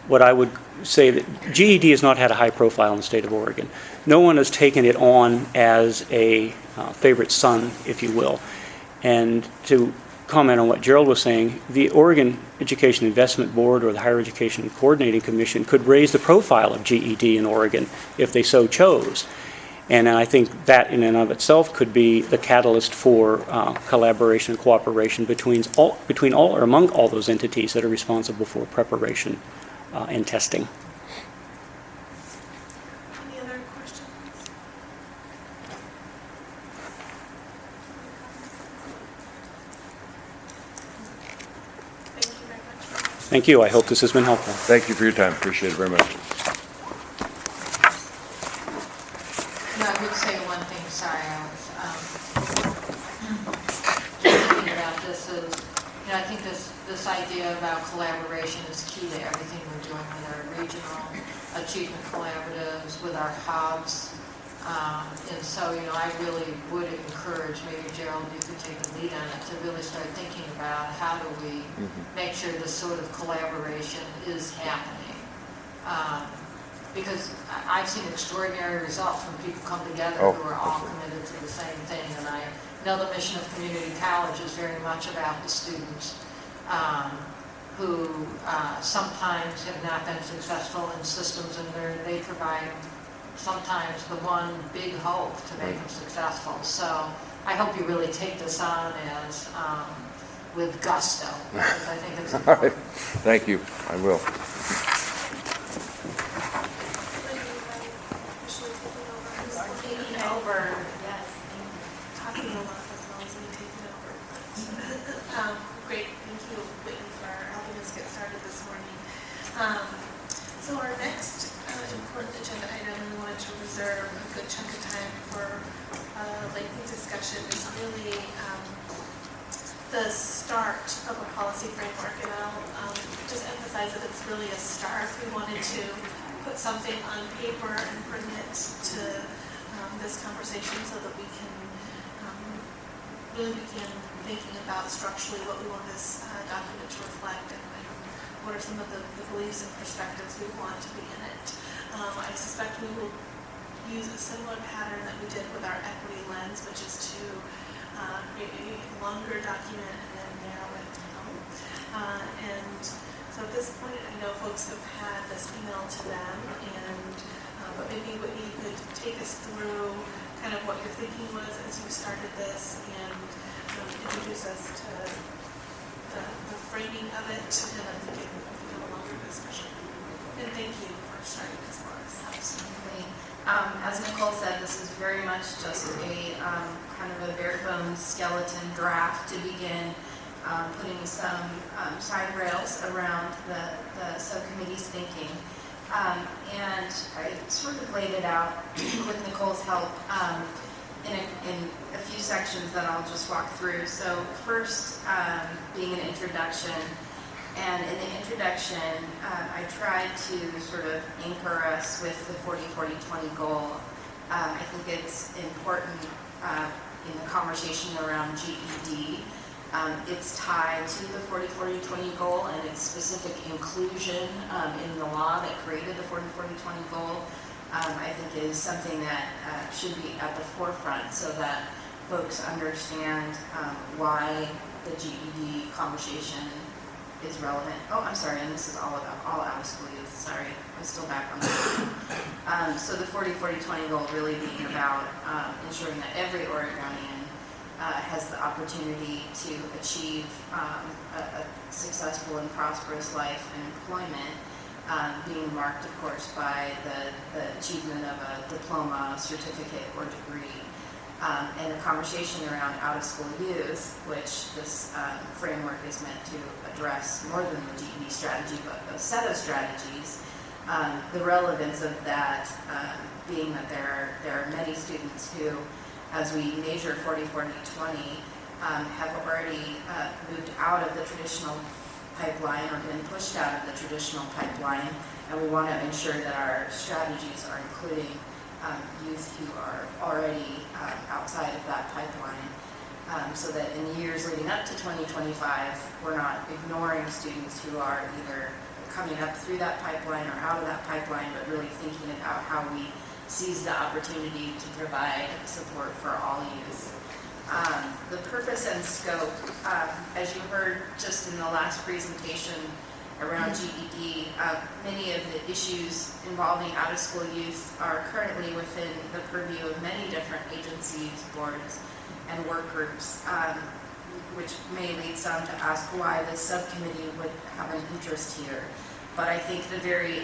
what I would say that GED has not had a high profile in the state of Oregon. No one has taken it on as a favorite son, if you will. And to comment on what Gerald was saying, the Oregon Education Investment Board or the Higher Education Coordinating Commission could raise the profile of GED in Oregon if they so chose. And I think that in and of itself could be the catalyst for collaboration and cooperation between all or among all those entities that are responsible for preparation and testing. Any other questions? Thank you very much. Thank you. I hope this has been helpful. Thank you for your time. Appreciate it very much. I would say one thing, sorry, I was thinking about this is, you know, I think this idea about collaboration is key to everything we're doing with our regional achievement collaboratives, with our hubs. And so, you know, I really would encourage, maybe Gerald, you could take the lead on it, to really start thinking about how do we make sure this sort of collaboration is happening. because I've seen extraordinary results when people come together Oh, who are all absolutely. committed to the same thing. And I know the mission of community college is very much about the students who sometimes have not been successful in systems, and they provide sometimes the one big hope to make them successful. So I hope you really take this on as with gusto, because I think it's All important. right, thank you, I will. Taking over, yes. Talking a lot as well as me taking over. Great, thank you, Whitney, for helping us get started this morning. So our next important agenda item we wanted to reserve a good chunk of time for lengthy discussion is really the start of a policy framework, and I'll just emphasize that it's really a start. We wanted to put something on paper and bring it to this conversation so that we can really begin thinking about structurally what we want this document to reflect, and what are some of the beliefs and perspectives we want to be in it. I suspect we will use a similar pattern that we did with our equity lens, which is to create a longer document and then narrow it down. And so at this point, I know folks have had this email to them, and but maybe Whitney could take us through kind of what your thinking was as you started this, and introduce us to the framing of it, and then we can have a longer discussion. And thank you for starting this for us. Absolutely. As Nicole said, this is very much just a kind of a bare bones skeleton draft to begin putting some side rails around the subcommittee's thinking. And I sort of laid it out with Nicole's help in a few sections that I'll just walk through. So first, being an introduction. And in the introduction, I tried to sort of anchor us with the 40-40-20 goal. I think it's important in the conversation around GED. It's tied to the 40-40-20 goal and its specific inclusion in the law that created the 40-40-20 goal. I think is something that should be at the forefront so that folks understand why the GED conversation is relevant. Oh, I'm sorry, and this is all about all out of school youth. Sorry, I'm still back on that. So the 40-40-20 goal really being about ensuring that every Oregonian has the opportunity to achieve a successful and prosperous life and employment, being marked, of course, by the achievement of a diploma, certificate, or degree. And the conversation around out-of-school youth, which this framework is meant to address more than the GED strategy, but a set of strategies. The relevance of that being that there are many students who, as we measure 40-40-20, have already moved out of the traditional pipeline or been pushed out of the traditional pipeline, and we want to ensure that our strategies are including youth who are already outside of that pipeline, so that in the years leading up to 2025, we're not ignoring students who are either coming up through that pipeline or out of that pipeline, but really thinking about how we seize the opportunity to provide support for all youth. The purpose and scope, as you heard just in the last presentation around GED, many of the issues involving out-of-school youth are currently within the purview of many different agencies, boards, and work groups, which may lead some to ask why the subcommittee would have an interest here. But I think the very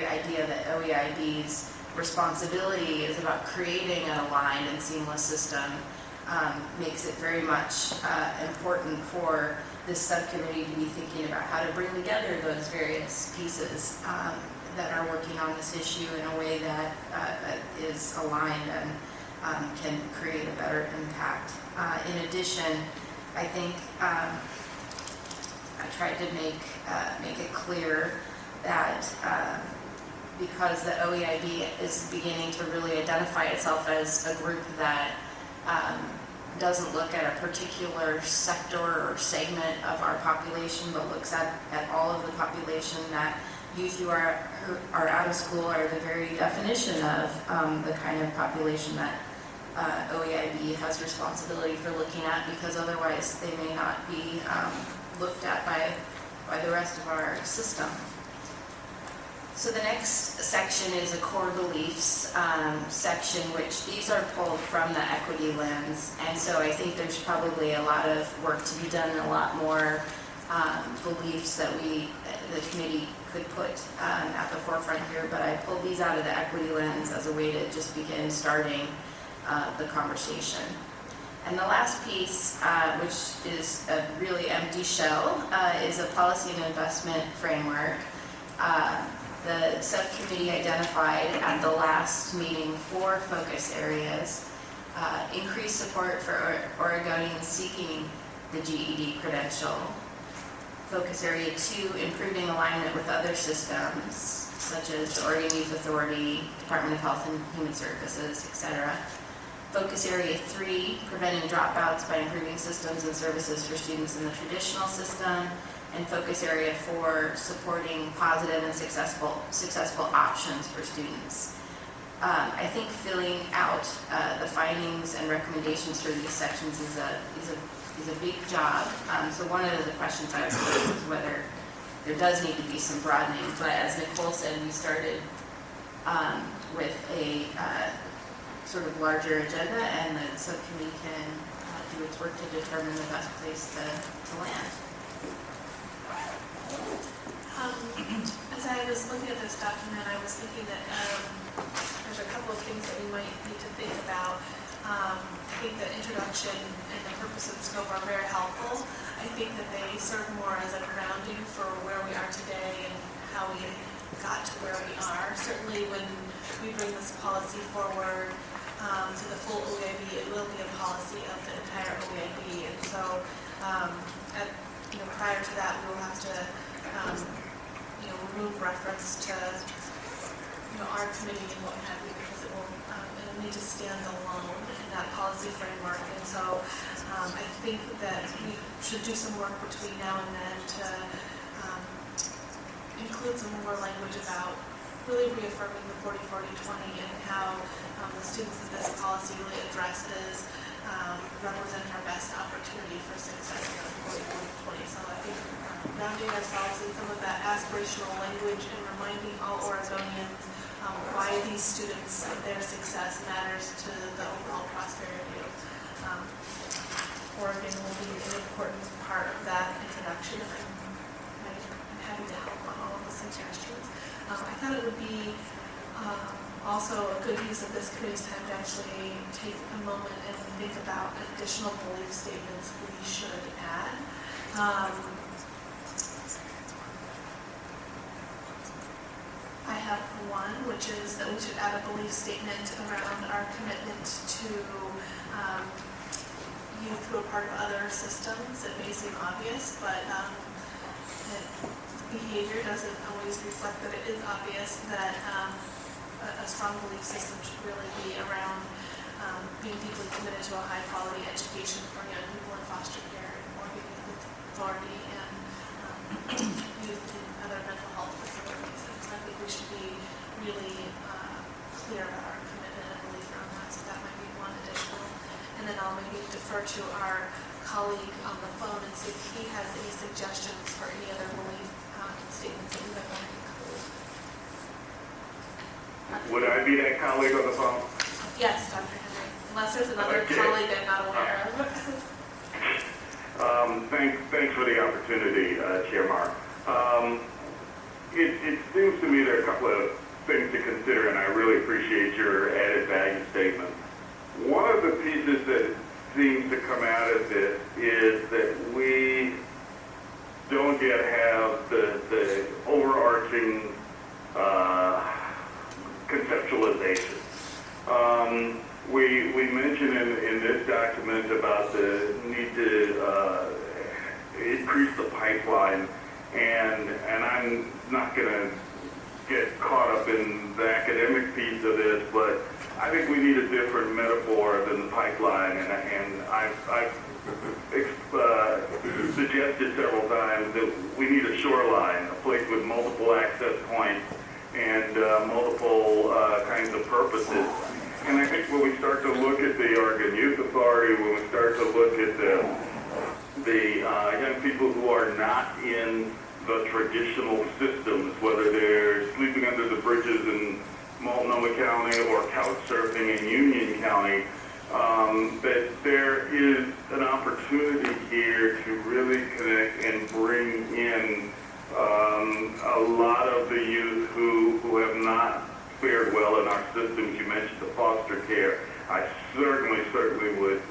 idea that OEIB's responsibility is about creating an aligned and seamless system makes it very much important for this subcommittee to be thinking about how to bring together those various pieces that are working on this issue in a way that is aligned and can create a better impact. In addition, I think I tried to make it clear that because the OEIB is beginning to really identify itself as a group that doesn't look at a particular sector or segment of our population, but looks at all of the population, that youth who are out of school are the very definition of the kind of population that OEIB has responsibility for looking at, because otherwise they may not be looked at by the rest of our system. So the next section is a core beliefs section, which these are pulled from the equity lens. And so I think there's probably a lot of work to be done and a lot more beliefs that the committee could put at the forefront here. But I pulled these out of the equity lens as a way to just begin starting the conversation. And the last piece, which is a really empty shell, is a policy and investment framework. The subcommittee identified at the last meeting 4 focus areas: increased support for Oregonians seeking the GED credential. Focus area 2, improving alignment with other systems, such as the Oregon Youth Authority, Department of Health and Human Services, etc. Focus area 3, preventing dropouts by improving systems and services for students in the traditional system. And focus area 4, supporting positive and successful options for students. I think filling out the findings and recommendations for these sections is a big job. So one of the questions I would pose is whether there does need to be some broadening. But as Nicole said, we started with a sort of larger agenda, and the subcommittee can do its work to determine the best place to land. As I was looking at this document, I was thinking that there's a couple of things that we might need to think about. I think the introduction and the purpose and scope are very helpful. I think that they serve more as a grounding for where we are today and how we got to where we are. Certainly when we bring this policy forward to the full OEIB, it will be a policy of the entire OEIB. And so prior to that, we will have to remove reference to our committee and what have you, because it will need to stand alone in that policy framework. And so I think that we should do some work between now and then to include some more language about really reaffirming the 40-40-20 and how the students that this policy really addresses represent our best opportunity for success in the 40-40-20. So I think grounding ourselves in some of that aspirational language and reminding all Oregonians why these students, their success matters to the overall prosperity of Oregon will be an important part of that introduction. I'm happy to help on all of the suggestions. I thought it would be also a good use of this committee's time to actually take a moment and think about additional belief statements we should add. I have one, which is that we should add a belief statement around our commitment to youth who are part of other systems. It may seem obvious, but behavior doesn't always reflect that it is obvious that a strong belief system should really be around being deeply committed to a high quality education for young people in foster care and Oregon Youth Authority and youth in other mental health facilities. And so I think we should be really clear about our commitment and belief around that. So that might be one additional. And then I'll maybe defer to our colleague on the phone and see if he has any suggestions for any other belief statements that we might want to include. Would I be that colleague on the phone? Yes, Dr. Henry, unless there's another colleague I'm not aware of. Thanks for the opportunity, Chair Mark. It seems to me there are a couple of things to consider, and I really appreciate your added value statement. One of the pieces that seems to come out of this is that we don't yet have the overarching conceptualization. We mentioned in this document about the need to increase the pipeline, and I'm not going to get caught up in the academic piece of this, but I think we need a different metaphor than the pipeline, and I've suggested several times that we need a shoreline, a conflict with multiple access points and multiple kinds of purposes. And I think when we start to look at the Oregon Youth Authority, when we start to look at the young people who are not in the traditional systems, whether they're sleeping under the bridges in Multnomah County or couch surfing in Union County, that there is an opportunity here to really connect and bring in a lot of the youth who have not fared well in our systems. You mentioned the foster care. I certainly would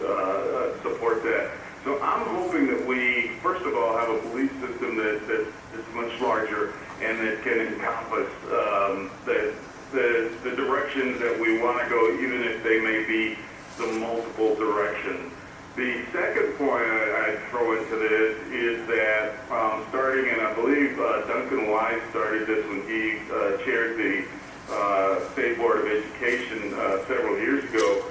support that. So I'm hoping that we, first of all, have a belief system that is much larger and that can encompass the directions that we want to go, even if they may be some multiple directions. The second point I'd throw into this is that starting, and I believe Duncan Wise started this when he chaired the State Board of Education several years ago,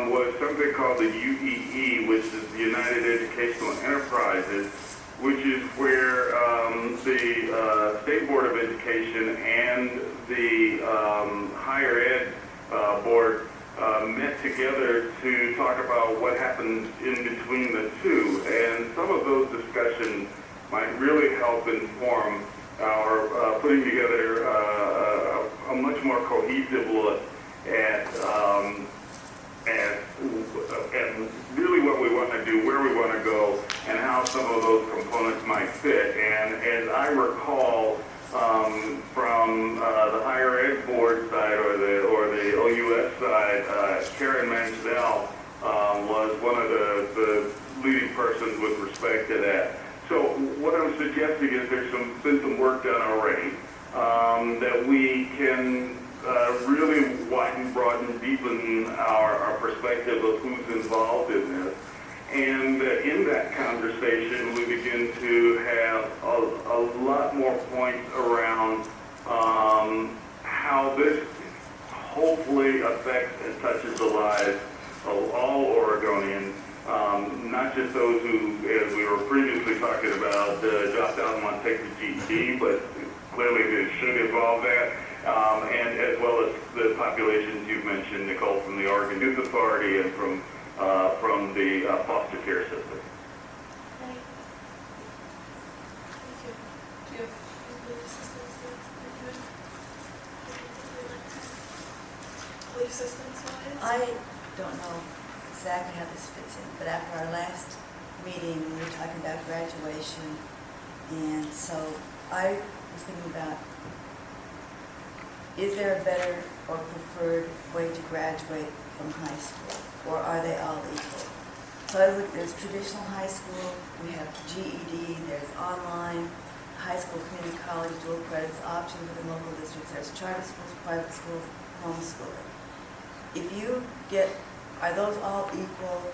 was something called the UEE, which is the United Educational Enterprises, which is where the State Board of Education and the Higher Ed Board met together to talk about what happens in between the two. And some of those discussions might really help inform our putting together a much more cohesive look at really what we want to do, where we want to go, and how some of those components might fit. And as I recall, from the higher ed board side or the OUS side, Karen Mansell was one of the leading persons with respect to that. So what I'm suggesting is there's been some work done already that we can really widen, broaden, deepen our perspective of who's involved in this. And in that conversation, we begin to have a lot more points around how this hopefully affects and touches the lives of all Oregonians, not just those who, as we were previously talking about, dropped out and want to take the GED, but clearly it should involve that. And as well as the populations you've mentioned, Nicole, from the Oregon Youth Authority and from the foster care system. Right. Thank you. Do you have belief systems belief systems wise? I don't know exactly how this fits in, but after our last meeting, we were talking about graduation, and so I was thinking about, is there a better or preferred way to graduate from high school, or are they all equal? So I look, there's traditional high school, we have GED, there's online, high school, community college, dual credits, option within local districts, there's charter schools, private schools, homeschooling. If you get, are those all equal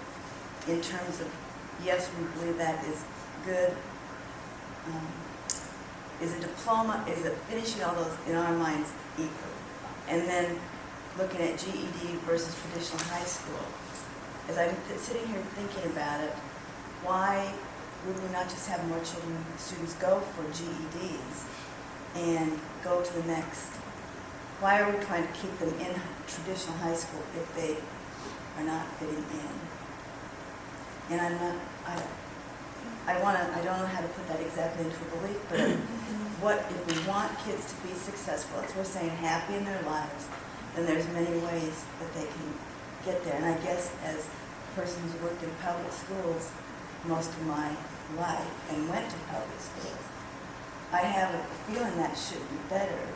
in terms of, yes, we believe that is good, is a diploma, is it finishing all those, in our minds, equal? And then looking at GED versus traditional high school, as I'm sitting here thinking about it, why would we not just have more students go for GEDs and go to the next? Why are we trying to keep them in traditional high school if they are not fitting in? And I'm not, I don't know how to put that exactly into a belief, but what if we want kids to be successful, as we're saying, happy in their lives, then there's many ways that they can get there. And I guess as a person who's worked in public schools most of my life and went to public schools, I have a feeling that should be better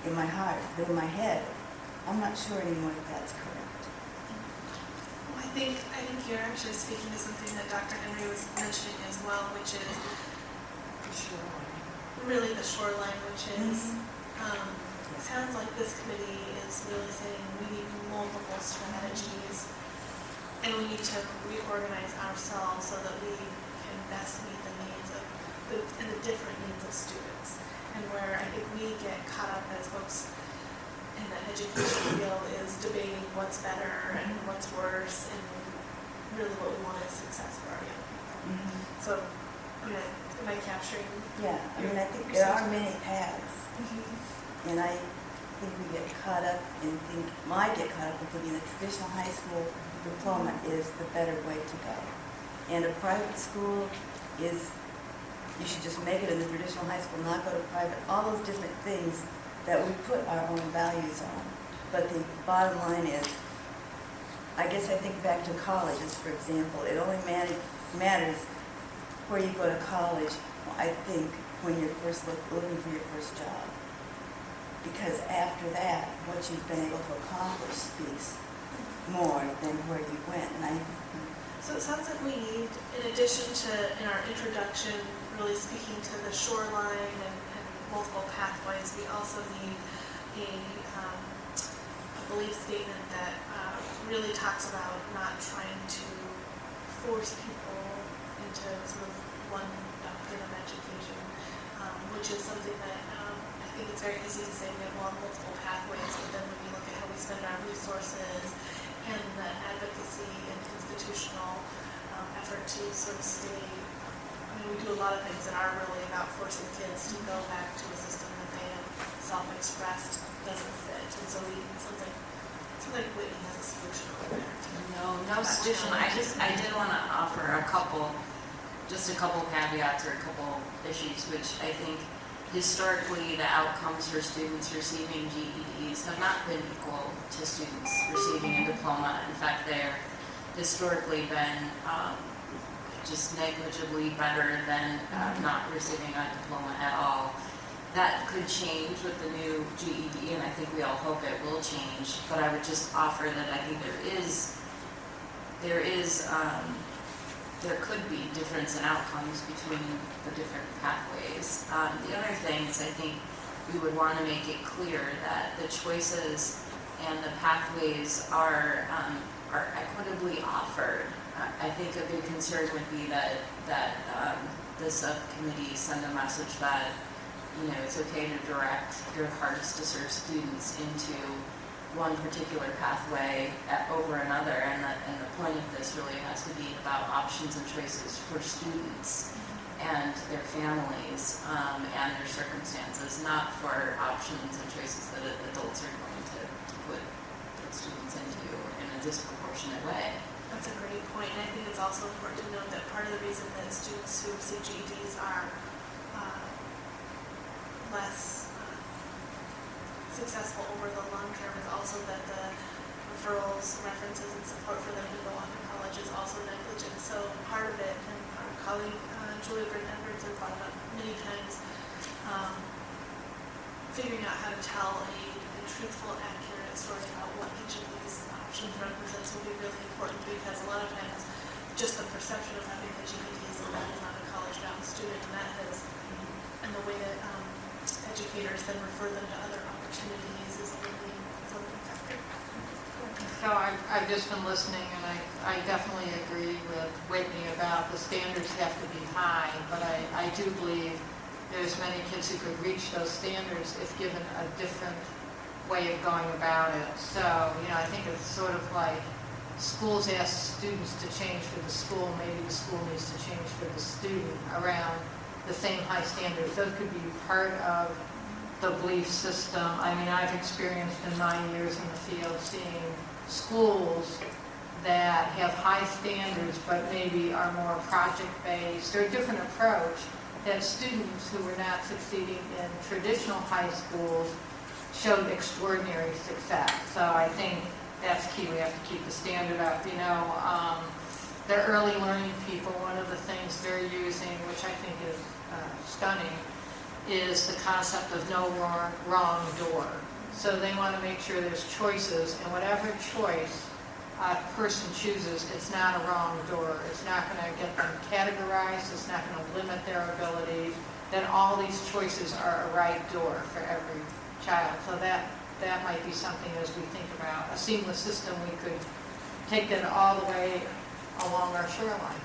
in my heart, but in my head, I'm not sure anymore if that's correct. Well, I think you're actually speaking to something that Dr. Henry was mentioning as well, which is really the shoreline, which is, it sounds like this committee is really saying we need multiple strategies and we need to reorganize ourselves so that we can best meet the needs of the different needs of students. And where I think we get caught up as folks in the education field is debating what's better and what's worse, and really what we want is success for our young people. So Am I capturing? Yeah, I mean, I think there are many paths, and I think we get caught up in might get caught up in thinking the traditional high school diploma is the better way to go. And a private school is, you should just make it in the traditional high school, not go to private, all those different things that we put our own values on. But the bottom line is, I guess I think back to colleges, for example, it only matters where you go to college, I think, when you're first looking for your first job. Because after that, what you've been able to accomplish speaks more than where you went. And So it sounds like we need, in addition to, in our introduction, really speaking to the shoreline and multiple pathways, we also need a belief statement that really talks about not trying to force people into sort of one doctrine of education, which is something that I think it's very easy to say we have multiple pathways, but then when you look at how we spend our resources and the advocacy and institutional effort to sort of stay, I mean, we do a lot of things that are really about forcing kids to go back to a system that they have self-expressed doesn't fit. And so it sounds like Whitney has a solution over there. No solution. I did want to offer a couple caveats or a couple issues, which I think historically the outcomes for students receiving GEDs have not been equal to students receiving a diploma. In fact, they're historically been just negligibly better than not receiving a diploma at all. That could change with the new GED, and I think we all hope it will change. But I would just offer that I think there could be difference in outcomes between the different pathways. The other thing is I think we would want to make it clear that the choices and the pathways are equitably offered. I think a big concern would be that the subcommittee send a message that, you know, it's okay to direct your hardest to serve students into one particular pathway over another, and the point of this really has to be about options and choices for students and their families and their circumstances, not for options and choices that adults are going to put students into in a disproportionate way. That's a great point, and I think it's also important to note that part of the reason that students who receive GEDs are less successful over the long term is also that the referrals, references, and support for them to go on to college is also negligent. So part of it, and our colleague Julia Britton-Edwards has brought it up many times, figuring out how to tell a truthful, accurate story about what each of these options represents will be really important, because a lot of times just the perception of having a GED is that is not a college-bound student, and that has, and the way that educators then refer them to other opportunities is a really important factor. So I've just been listening, and I definitely agree with Whitney about the standards have to be high, but I do believe there's many kids who could reach those standards if given a different way of going about it. So, you know, I think it's sort of like schools ask students to change for the school, maybe the school needs to change for the student around the same high standards. Those could be part of the belief system. I mean, I've experienced in 9 years in the field seeing schools that have high standards but maybe are more project-based or a different approach, that students who were not succeeding in traditional high schools showed extraordinary success. So I think that's key. We have to keep the standard up. You know, the early learning people, one of the things they're using, which I think is stunning, is the concept of no wrong door. So they want to make sure there's choices, and whatever choice a person chooses, it's not a wrong door. It's not going to get them categorized. It's not going to limit their abilities. Then all these choices are a right door for every child. So that might be something as we think about a seamless system, we could take that all the way along our shoreline.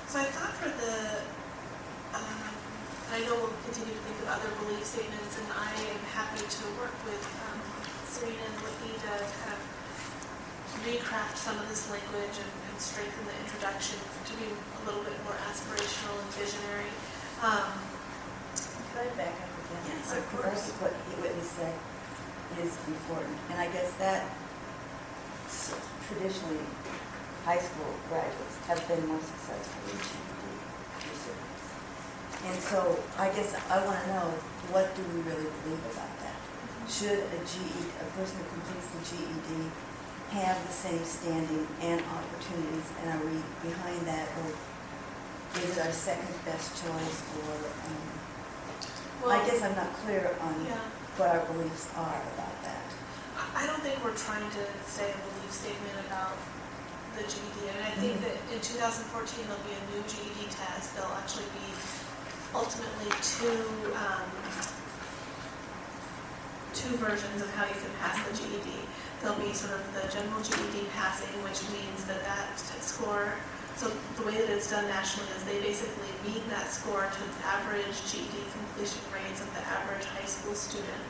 So I thought for I know we'll continue to think of other belief statements, and I am happy to with Serena and Whitney to kind of recraft some of this language and strengthen the introduction to be a little bit more aspirational and visionary. Could I back up again? Yes, So of course. What Whitney said is important, and I guess that traditionally high school graduates have been more successful in GED research. And so I guess I want to know, what do we really believe about that? Should a person who completes the GED have the same standing and opportunities, and are we behind that, or is it our second best choice, or I guess I'm not clear on what our beliefs are about that. I don't think we're trying to say a belief statement about the GED, and I think that in 2014 there'll be a new GED test. There'll actually be ultimately two versions of how you can pass the GED. There'll be sort of the general GED passing, which means that score, so the way that it's done nationally is they basically meet that score to the average GED completion rates of the average high school student.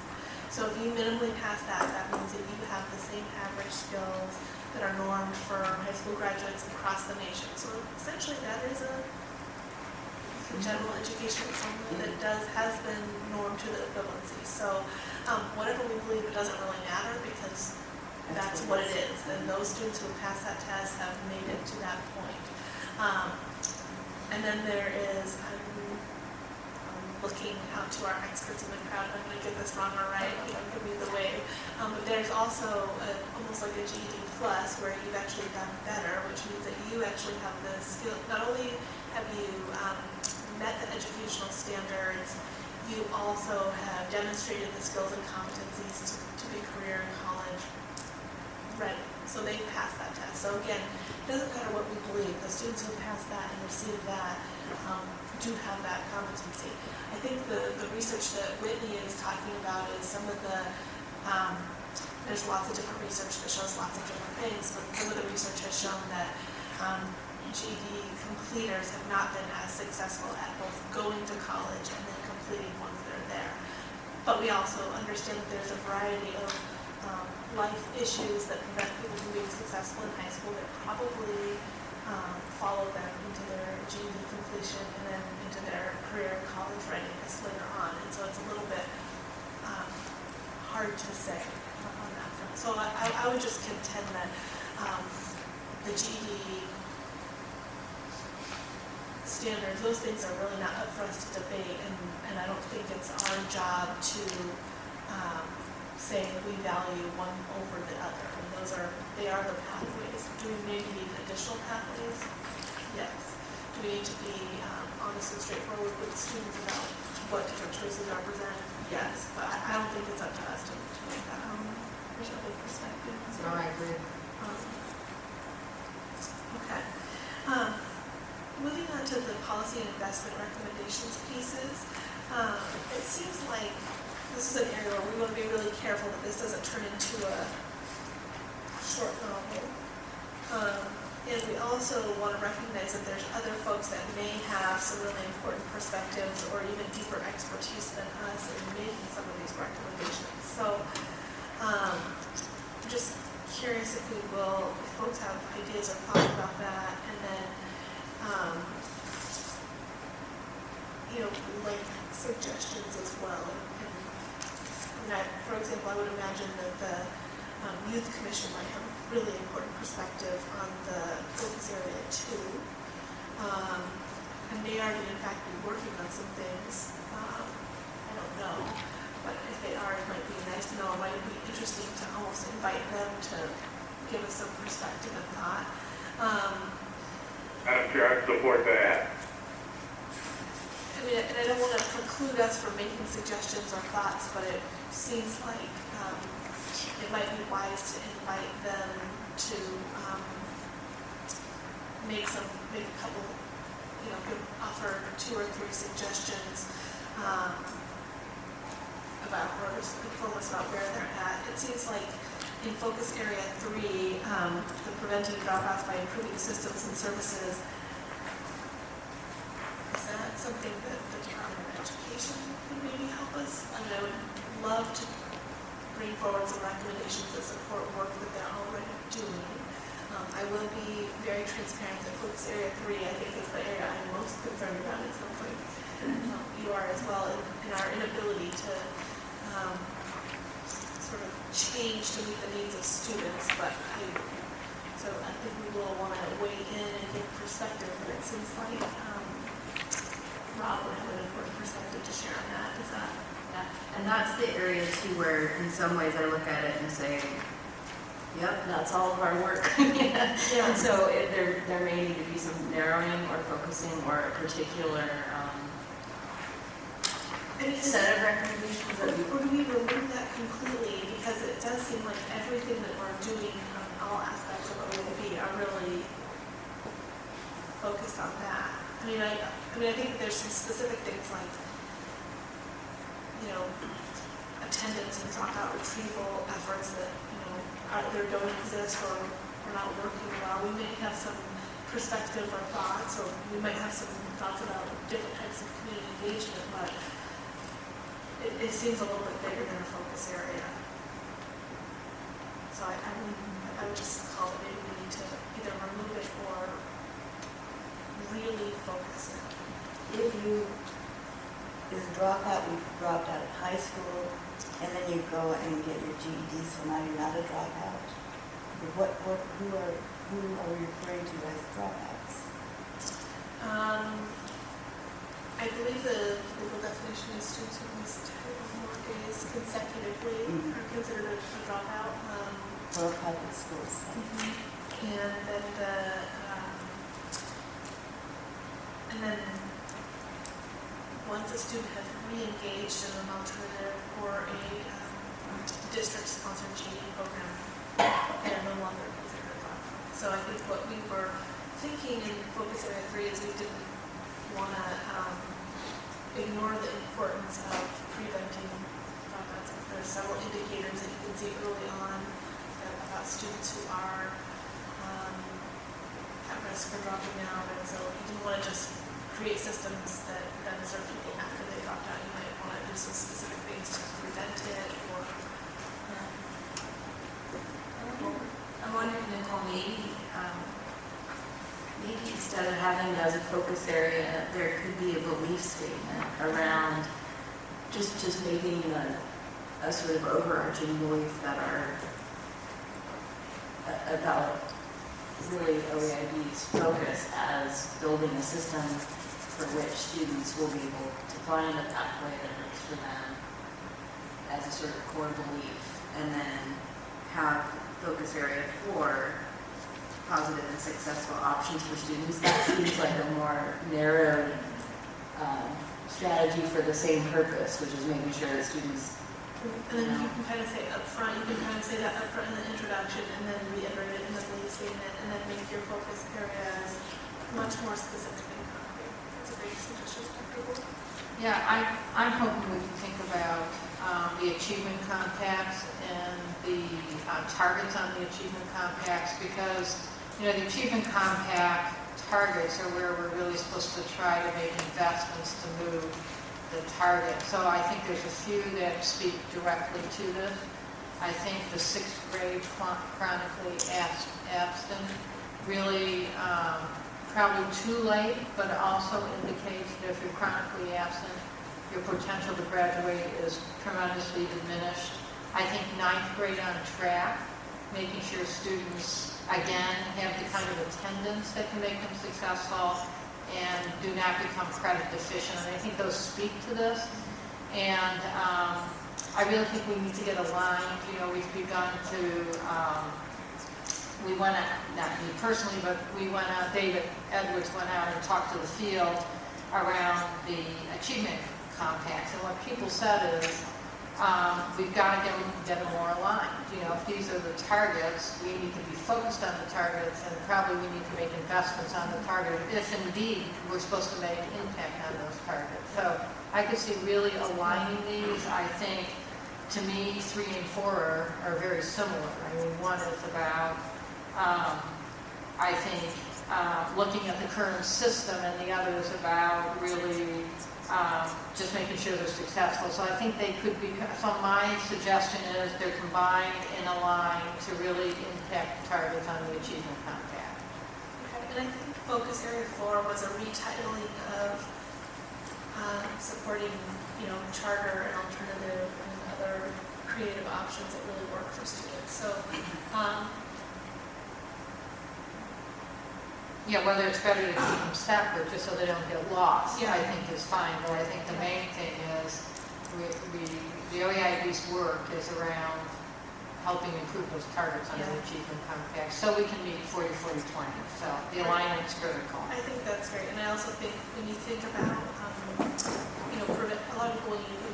So if you minimally pass that, that means that you have the same average skills that are normed for high school graduates across the nation. So essentially that is a general education formula that has been normed to the equivalency. So whatever we believe, it doesn't really matter, because that's what it is. And those students who pass that test have made it to that point. And then there is, I'm looking out to our experts in the crowd. I'm going to get this wrong or right. You know, give me the wave. But there's also almost like a GED plus, where you've actually done better, which means that you actually have the skill. Not only have you met the educational standards, you also have demonstrated the skills and competencies to be career and college ready. So they pass that test. So again, it doesn't matter what we believe. The students who pass that and receive that do have that competency. I think the research that Whitney is talking about is some of the, there's lots of different research that shows lots of different things, but some of the research has shown that GED completers have not been as successful at both going to college and then completing once they're there. But we also understand that there's a variety of life issues that prevent people from being successful in high school that probably follow them into their GED completion and then into their career and college readiness later on. And so it's a little bit hard to say on that front. So I would just contend that the GED standards, those things are really not up for us to debate, and I don't think it's our job to say we value one over the other. And they are the pathways. Do we maybe need additional pathways? Yes. Do we need to be honest and straightforward with students about what different choices represent? Yes. But I don't think it's up to us to make that there's other perspectives. No, I agree. Okay. Moving on to the policy and investment recommendations pieces, it seems like this is an area where we want to be really careful that this doesn't turn into a short novel. And we also want to recognize that there's other folks that may have some really important perspectives or even deeper expertise than us in making some of these recommendations. So I'm just curious if folks have ideas or thoughts about that, and then like suggestions as well. For example, I would imagine that the Youth Commission might have a really important perspective on the focus area too. And may already in fact be working on some things. I don't know. But if they are, it might be nice to know. It might be interesting to almost invite them to give us some perspective and thought. I'm sure I support that. I mean, and I don't want to preclude us from making suggestions or thoughts, but it seems like it might be wise to invite them to make a couple, offer 2 or 3 suggestions about, or inform us about where they're at. It seems like in focus area 3, the preventing dropouts by improving systems and services, is that something that the Department of Education could maybe help us? I mean, I would love to bring forward some recommendations that support work that they're already doing. I will be very transparent that focus area 3, I think, is the area I'm most concerned about. It sounds like you are as well, in our inability to sort of change to meet the needs of students. So I think we will want to weigh in and give perspective, but it seems like Rob would have an important perspective to share on that. Is that? Yeah, and that's the area too where in some ways I look at it and say, yep, that's all of our work. Yeah. And so there may need to be some narrowing or focusing or a particular set of recommendations that we Or do we remove that completely? Because it does seem like everything that we're doing on all aspects of OEIB are really focused on that. I think there's some specific things like, attendance and dropout retrieval efforts that, either don't exist or are not working well. We may have some perspective or thoughts, or we might have some thoughts about different types of community engagement, but it seems a little bit bigger than a focus area. So I would just call it, maybe we need to either remove it or really focus it. If you, is dropout, you dropped out of high school, and then you go and get your GED, so now you're not a dropout. Who are we referring to as dropouts? I believe the legal definition is students who miss 10 or more days consecutively are considered a dropout. For public schools. And then once a student has re-engaged in an alternative or a district-sponsored GED program, they are no longer considered a dropout. So I think what we were thinking in focus area 3 is we didn't want to ignore the importance of preventing dropouts. There's several indicators that you can see early on about students who are at risk for dropping out, and so you didn't want to just create systems that then serve people after they dropped out. You might want to do some specific things to prevent it, or I'm wondering, Nicole, maybe instead of having it as a focus area, there could be a belief statement around just making a sort of overarching belief that are about really OEIB's focus as building a system for which students will be able to find a pathway that works for them as a sort of core belief, and then have focus area 4, positive and successful options for students. That seems like a more narrowed strategy for the same purpose, which is making sure that students. and then you can kind of say up front, you can kind of say that up front in the introduction, and then reiterate it in the belief statement, and then make your focus areas much more specific and concrete. That's a great suggestion, Dr. Gould. Yeah, I'm hoping we can think about the achievement compacts and the targets on the achievement compacts, because, the achievement compact targets are where we're really supposed to try to make investments to move the target. So I think there's a few that speak directly to this. I think the 6th grade chronically absent really probably too late, but also indicates that if you're chronically absent, your potential to graduate is tremendously diminished. I think 9th grade on track, making sure students, again, have the kind of attendance that can make them successful and do not become credit deficient. And I think those speak to this. And I really think we need to get aligned. We've begun to, we went out, not me personally, but we went out, David Edwards went out and talked to the field around the achievement compacts. And what people said is, we've got to get them more aligned. If these are the targets, we need to be focused on the targets, and probably we need to make investments on the target if indeed we're supposed to make an impact on those targets. So I could see really aligning these. I think, to me, 3 and 4 are very similar. One is about, looking at the current system, and the other is about really just making sure they're successful. So I think they could be, so my suggestion is they're combined and aligned to really impact targets on the achievement compact. Okay, and I think focus area 4 was a retitling of supporting, charter and alternative and other creative options that really work for students. So, Yeah, whether it's better to keep them separate just so they don't get lost, Yeah. I think is fine. But I think the main thing is the OEIB's work is around helping improve those targets on the achievement compact so we can meet 40-40-20. So the alignment's critical. I think that's great, and I also think when you think about, a lot of people, when you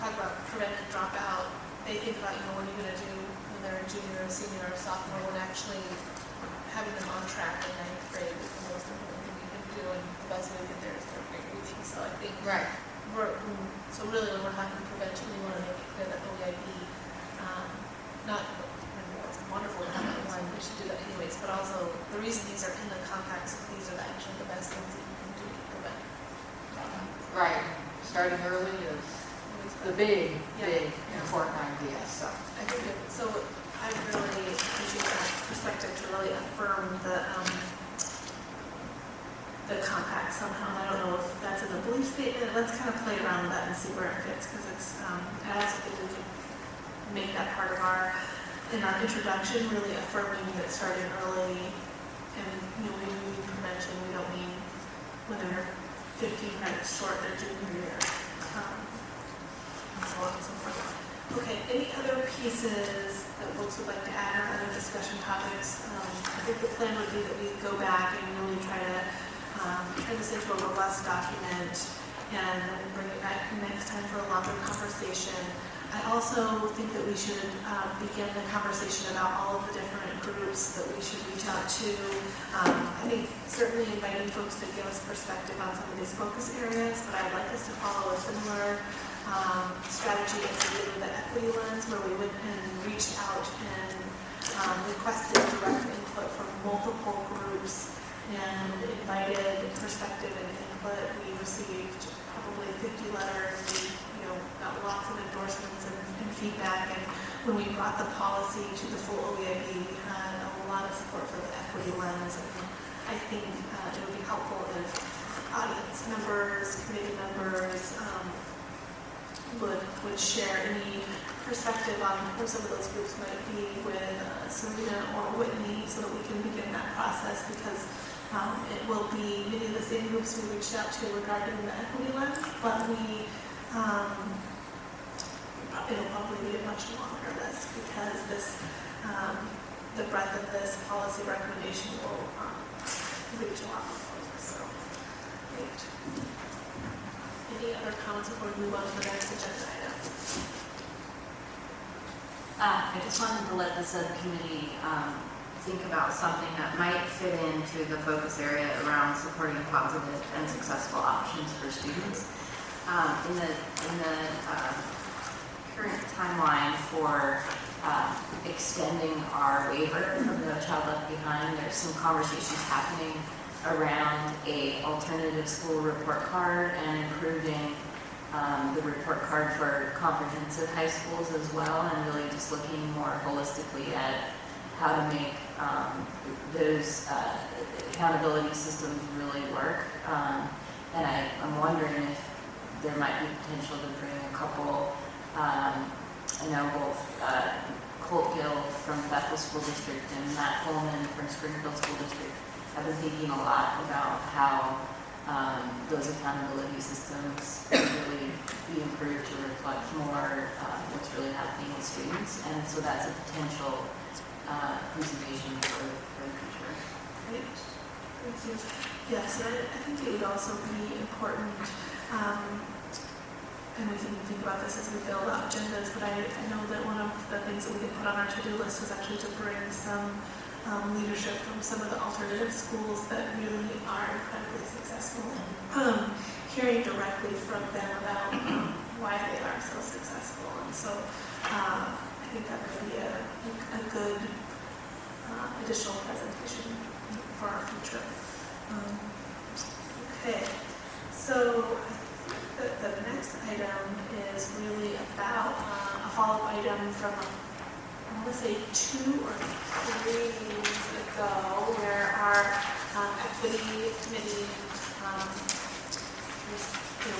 talk about prevented dropout, they think about, what are you going to do when they're a junior, a senior, or a sophomore, when actually having them on track in 9th grade is the most important thing you can do, and the best way to get there is through great reading. So I think, Right. So really when we're talking prevention, we want to make it clear that OEIB, it's wonderful to have it in line, we should do that anyways, but also the reason these are in the compacts, these are actually the best things that you can do to prevent. Right. Starting early is the big important idea. So I think so. I really appreciate that perspective to really affirm the compact somehow. And I don't know if that's in the belief statement. Let's kind of play around with that and see where it fits, because it's. I also think we could make that part of in our introduction, really affirming that starting early, and when we mean prevention, we don't mean when they're 15 credits short their junior year, and so on and so forth. Okay, any other pieces that folks would like to add or other discussion topics? I think the plan would be that we go back and really try to turn this into a robust document and then bring it back next time for a longer conversation. I also think that we should begin the conversation about all of the different groups that we should reach out to. I think certainly inviting folks to give us perspective on some of these focus areas, but I'd like us to follow a similar strategy as we did with the equity lens, where we went and reached out and requested direct input from multiple groups and invited perspective and input. We received probably 50 letters. We got lots of endorsements and feedback, and when we brought the policy to the full OEIB, we had a lot of support for the equity lens, and I think it would be helpful if audience members, committee members would share any perspective on who some of those groups might be with Serena or Whitney, so that we can begin that process, because it will be many of the same groups we reached out to regarding the equity lens, but it'll probably be a much longer list, because the breadth of this policy recommendation will reach a lot more folks. So, great. Any other comments before we move on to the next agenda item? I just wanted to let the subcommittee think about something that might fit into the focus area around supporting positive and successful options for students. In the current timeline for extending our waiver from No Child Left Behind, there's some conversations happening around a alternative school report card and improving the report card for comprehensive high schools as well, and really just looking more holistically at how to make those accountability systems really work. And I'm wondering if there might be potential to bring a couple, I know both Colt Gill from Bethel School District and Matt Coleman from Springfield School District have been thinking a lot about how those accountability systems really be improved to reflect more what's really happening with students. And so that's a potential presentation for the future. Great. Thank you. Yes, and I think it would also be important, and we can think about this as we build out agendas, but I know that one of the things that we can put on our to-do list is actually to bring some leadership from some of the alternative schools that really are incredibly successful. Hearing directly from them about why they are so successful. And so I think that would be a good additional presentation for our future. Okay, so I think The next item is really about a follow-up item from, I want to say 2 or 3 meetings ago, where our equity committee,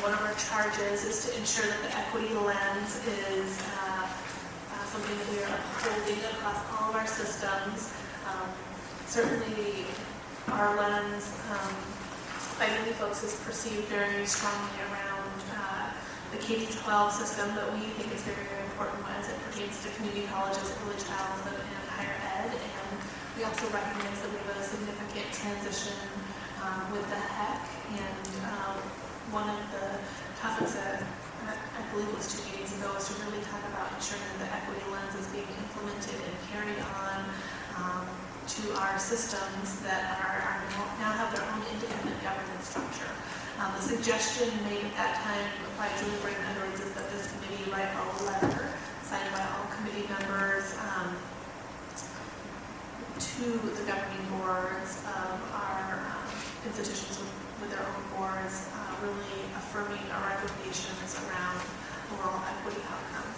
one of our charges is to ensure that the equity lens is something that we are upholding across all of our systems. Certainly, our lens by many folks is perceived very strongly around the K-12 system, but we think it's very, very important as it pertains to community colleges, early childhood, and higher ed. And we also recognize that we have a significant transition with the HEC. And one of the topics that I believe it was 2 meetings ago was to really talk about ensuring that the equity lens is being implemented and carried on to our systems that are now have their own independent governance structure. The suggestion made at that time by Julie Braden Edwards is that this committee write a letter signed by all committee members to the governing boards of our institutions with their own boards, really affirming our recommendations around overall equity outcomes.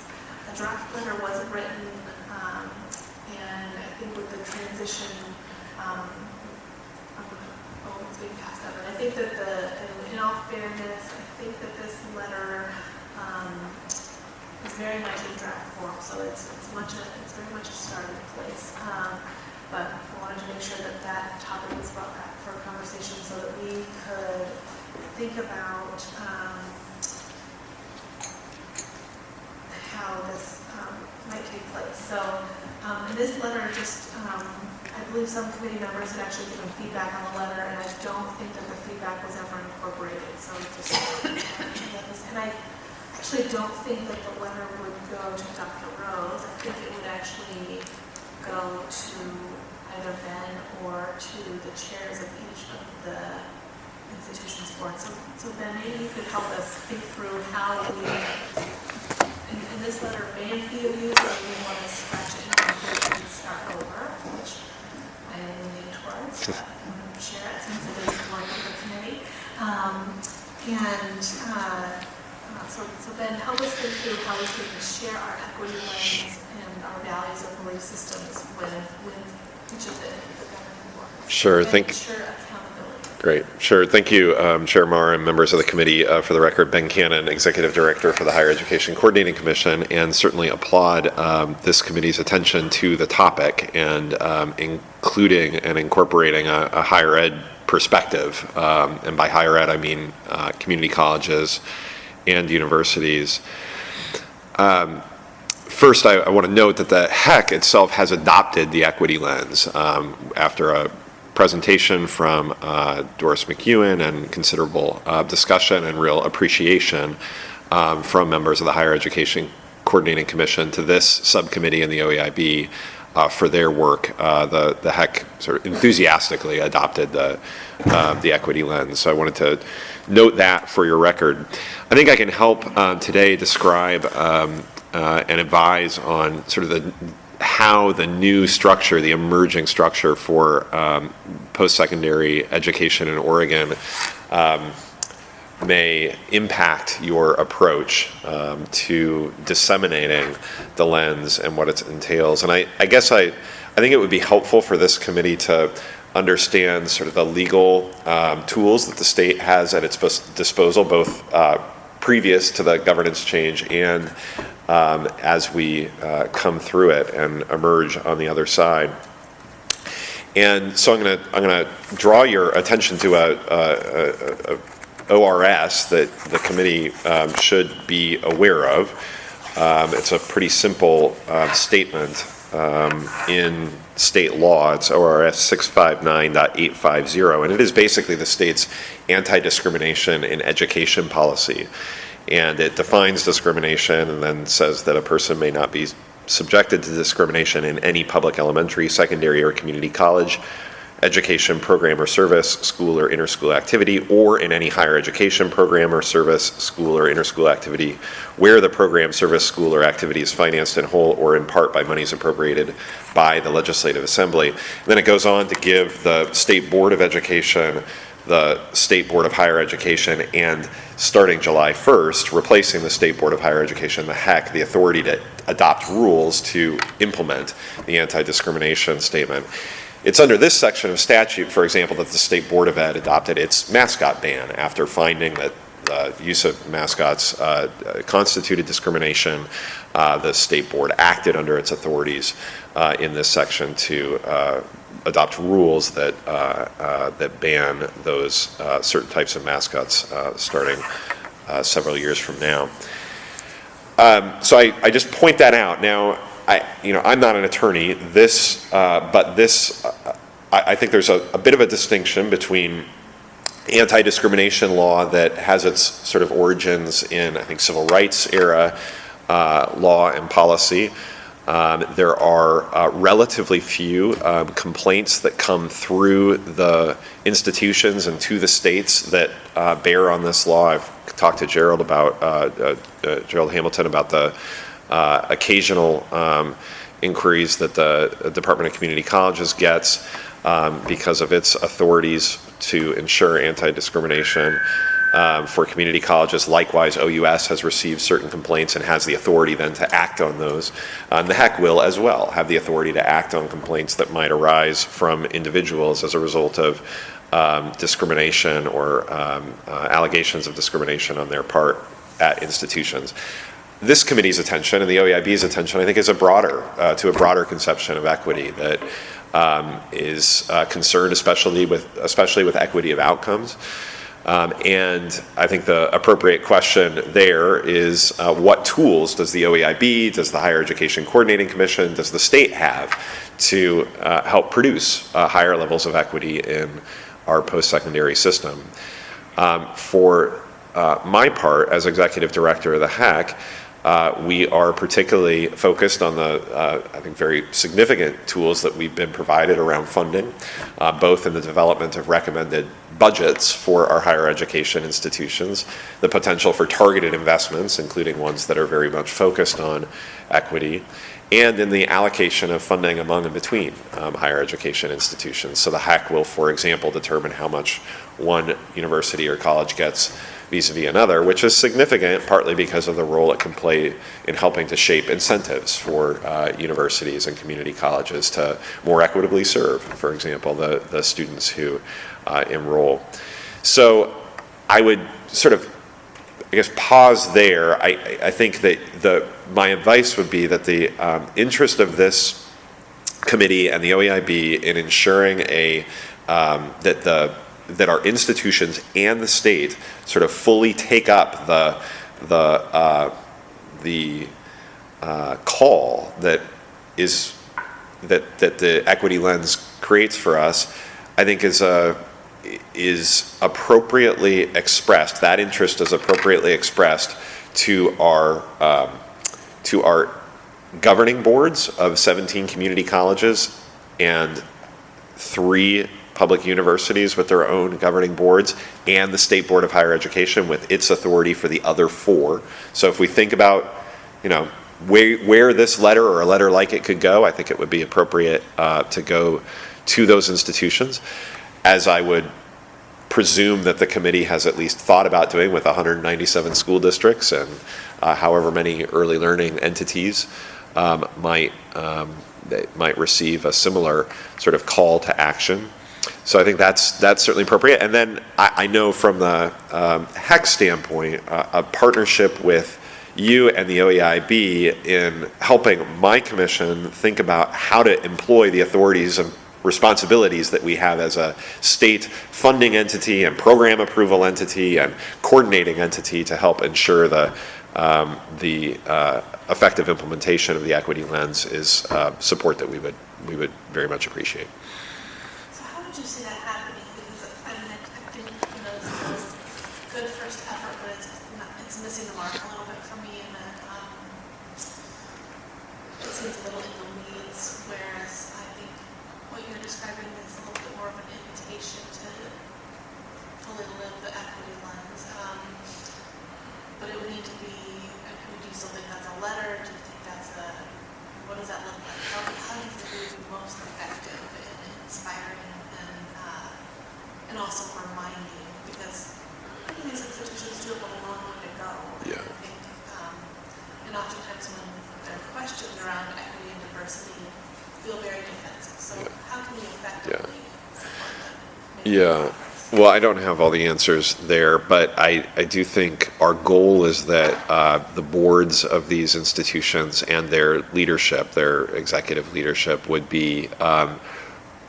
A draft letter wasn't written, and I think with the transition, it's being passed out. And I think that in all fairness, I think that this letter is very much in draft form, so it's very much a starting place. But I wanted to make sure that that topic was brought back for conversation so that we could think about how this might take place. So in this letter, I believe some committee members had actually given feedback on the letter, and I don't think that the feedback was ever incorporated. So and I actually don't think that the letter would go to Dr. Rose. I think it would actually go to either Ben or to the chairs of each of the institutions board. So Ben, maybe you could help us think through how we, in this letter, may be of use, or we want to scratch it and start over, which I am leaning towards. I'm going to share it since it is one of the committee. So Ben, help us think through how we can share our equity lens and our values of belief systems with each of the governing boards. Sure. Great. Sure. Thank you, Chair Marr and members of the committee. For the record, Ben Cannon, Executive Director for the Higher Education Coordinating Commission, and certainly applaud this committee's attention to the topic and including and incorporating a higher ed perspective. And by higher ed, I mean community colleges and universities. First, I want to note that the HEC itself has adopted the equity lens after a presentation from Doris McEwen and considerable discussion and real appreciation from members of the Higher Education Coordinating Commission to this subcommittee and the OEIB for their work. The HEC sort of enthusiastically adopted the equity lens. So I wanted to note that for your record. I think I can help today describe and advise on sort of how the new structure, the emerging structure for post-secondary education in Oregon may impact your approach to disseminating the lens and what it entails. And I guess I think it would be helpful for this committee to understand sort of the legal tools that the state has at its disposal, both previous to the governance change and as we come through it and emerge on the other side. And so I'm going to draw your attention to a ORS that the committee should be aware of. It's a pretty simple statement in state law. It's ORS 659.850, and it is basically the state's anti-discrimination in education policy. And it defines discrimination and then says that a person may not be subjected to discrimination in any public elementary, secondary, or community college education program or service, school or interschool activity, or in any higher education program or service, school or interschool activity, where the program, service, school, or activity is financed in whole or in part by monies appropriated by the Legislative Assembly. And then it goes on to give the State Board of Education the State Board of Higher Education, and starting July 1st, replacing the State Board of Higher Education, the HEC, the authority to adopt rules to implement the anti-discrimination statement. It's under this section of statute, for example, that the State Board of Ed adopted its mascot ban after finding that the use of mascots constituted discrimination. The State Board acted under its authorities in this section to adopt rules that that ban those certain types of mascots starting several years from now. So I just point that out. Now, I'm not an attorney. I think there's a bit of a distinction between anti-discrimination law that has its sort of origins in, I think, civil rights era law and policy. There are relatively few complaints that come through the institutions and to the states that bear on this law. I've talked to Gerald Hamilton about the occasional inquiries that the Department of Community Colleges gets because of its authorities to ensure anti-discrimination for community colleges. Likewise, OUS has received certain complaints and has the authority then to act on those. The HEC will as well have the authority to act on complaints that might arise from individuals as a result of discrimination or allegations of discrimination on their part at institutions. This committee's attention and the OEIB's attention, I think, is to a broader conception of equity that is concerned especially with equity of outcomes. And I think the appropriate question there is what tools does the OEIB, does the Higher Education Coordinating Commission, does the state have to help produce higher levels of equity in our post-secondary system? For my part, as executive director of the HEC, we are particularly focused on the, I think, very significant tools that we've been provided around funding, both in the development of recommended budgets for our higher education institutions, the potential for targeted investments, including ones that are very much focused on equity, and in the allocation of funding among and between higher education institutions. So the HEC will, for example, determine how much one university or college gets vis-a-vis another, which is significant partly because of the role it can play in helping to shape incentives for universities and community colleges to more equitably serve, for example, the students who enroll. So I would sort of, I guess, pause there. I think that my advice would be that the interest of this committee and the OEIB in ensuring that our institutions and the state sort of fully take up the call that the equity lens creates for us, I think is appropriately expressed. That interest is appropriately expressed to our governing boards of 17 community colleges and 3 public universities with their own governing boards, and the State Board of Higher Education with its authority for the other 4. So if we think about, where this letter or a letter like it could go, I think it would be appropriate to go to those institutions, as I would presume that the committee has at least thought about doing with 197 school districts and however many early learning entities might receive a similar sort of call to action. So I think that's certainly appropriate. And then I know from the HEC standpoint, a partnership with you and the OEIB in helping my commission think about how to employ the authorities and responsibilities that we have as a state funding entity and program approval entity and coordinating entity to help ensure the effective implementation of the equity lens is support that we would very much appreciate. So how would you see that happening? Because I think this is a good first effort, but it's missing the mark a little bit for me in that it seems a little in the weeds, whereas I think what you're describing is a little bit more of an invitation to fully live the equity lens. But it would need to be, do you still think that's a letter? Do you think that's what does that look like? How do you think it would be most effective in inspiring and and also reminding, because these institutions do have a long way to go. Yeah. I think, and oftentimes when they're questioned around equity and diversity, feel very defensive. So how can we effectively support them? Yeah. Well, I don't have all the answers there, but I do think our goal is that the boards of these institutions and their leadership, their executive leadership, would be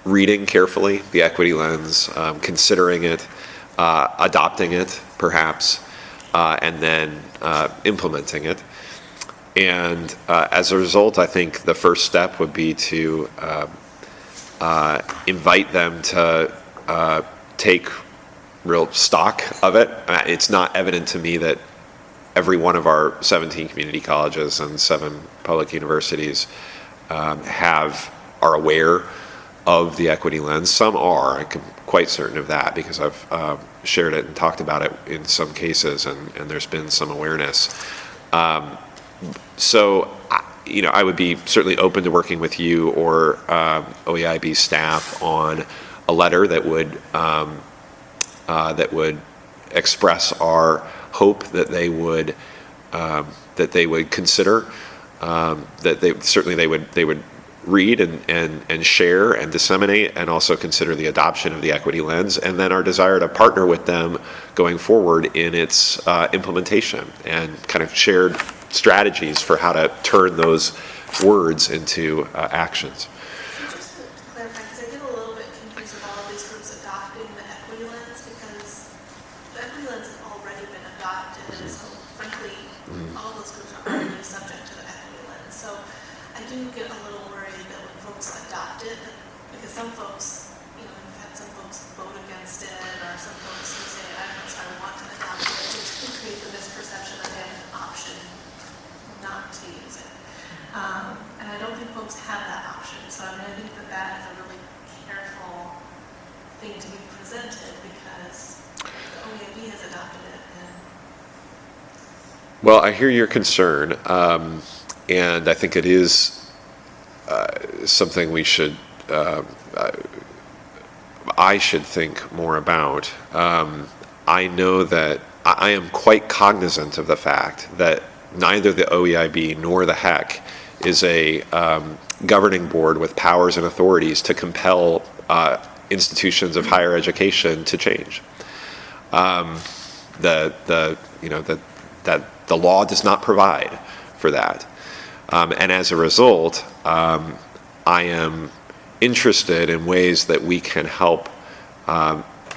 reading carefully the equity lens, considering it, adopting it, perhaps, and then implementing it. And as a result, I think the first step would be to invite them to take real stock of it. It's not evident to me that every one of our 17 community colleges and 7 public universities are aware of the equity lens. Some are, I'm quite certain of that, because I've shared it and talked about it in some cases, and there's been some awareness. So, I would be certainly open to working with you or OEIB staff on a letter that would express our hope that they would consider, that they would read and share and disseminate, and also consider the adoption of the equity lens, and then our desire to partner with them going forward in its implementation, and kind of shared strategies for how to turn those words into actions. So just to clarify, because I get a little bit confused with all of these groups adopting the equity lens, because the equity lens has already been adopted, and so frankly, all those groups are already subject to the equity lens. So I do get a little worried that when folks adopt it, because some folks, we've had some folks vote against it, or some folks who say, I'm not sure I want to adopt it, which could create the misperception that they have an option not to use it. And I don't think folks have that option. So I think that is a really careful thing to be presented, because the OEIB has adopted it. Well, I hear your concern, and I think it is something we should, I should think more about. I know that I am quite cognizant of the fact that neither the OEIB nor the HEC is a governing board with powers and authorities to compel institutions of higher education to change. The law does not provide for that, and as a result, I am interested in ways that we can help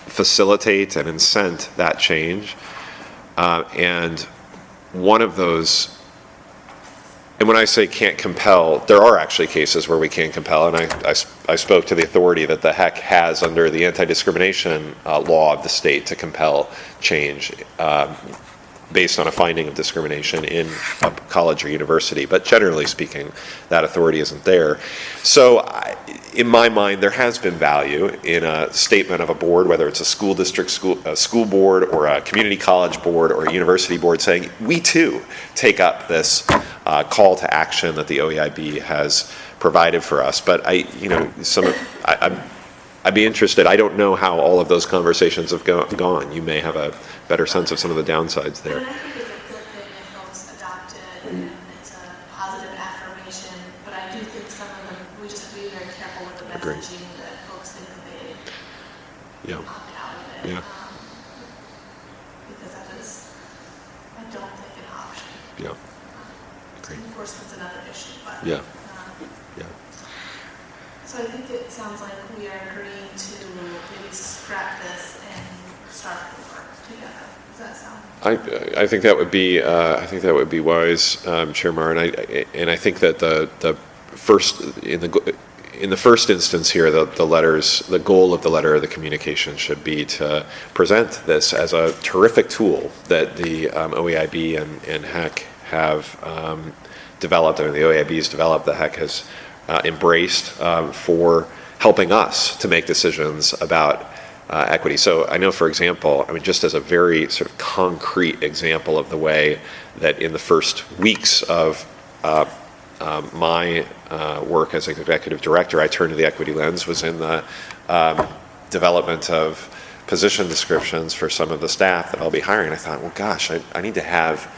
facilitate and incent that change, and one of those, and when I say can't compel, there are actually cases where we can compel, and I spoke to the authority that the HEC has under the anti-discrimination law of the state to compel change based on a finding of discrimination in a college or university. But generally speaking, that authority isn't there. So in my mind, there has been value in a statement of a board, whether it's a school district, school board, or a community college board, or a university board, saying, we too take up this call to action that the OEIB has provided for us. But I'd be interested. I don't know how all of those conversations have gone. You may have a better sense of some of the downsides there. And I think it's a good thing if folks adopt it, and it's a positive affirmation, but I do think some of them, we just have to be very careful with the messaging that folks think that they opt out of it. Yeah. Because that is, I don't think, an option. Yeah. Agreed. Enforcement's another issue, but. Yeah. So I think it sounds like we are agreeing to maybe scrap this and start over together. Does that sound? I think that would be wise, Chair Maher, and I think that the first in the first instance here, the goal of the letter of the communication should be to present this as a terrific tool that the OEIB and HEC have developed. I mean, the OEIB has developed, the HEC has embraced for helping us to make decisions about equity. So I know, for example, just as a very sort of concrete example of the way that in the first weeks of my work as executive director, I turned to the equity lens, was in the development of position descriptions for some of the staff that I'll be hiring. I thought, well, gosh, I need to have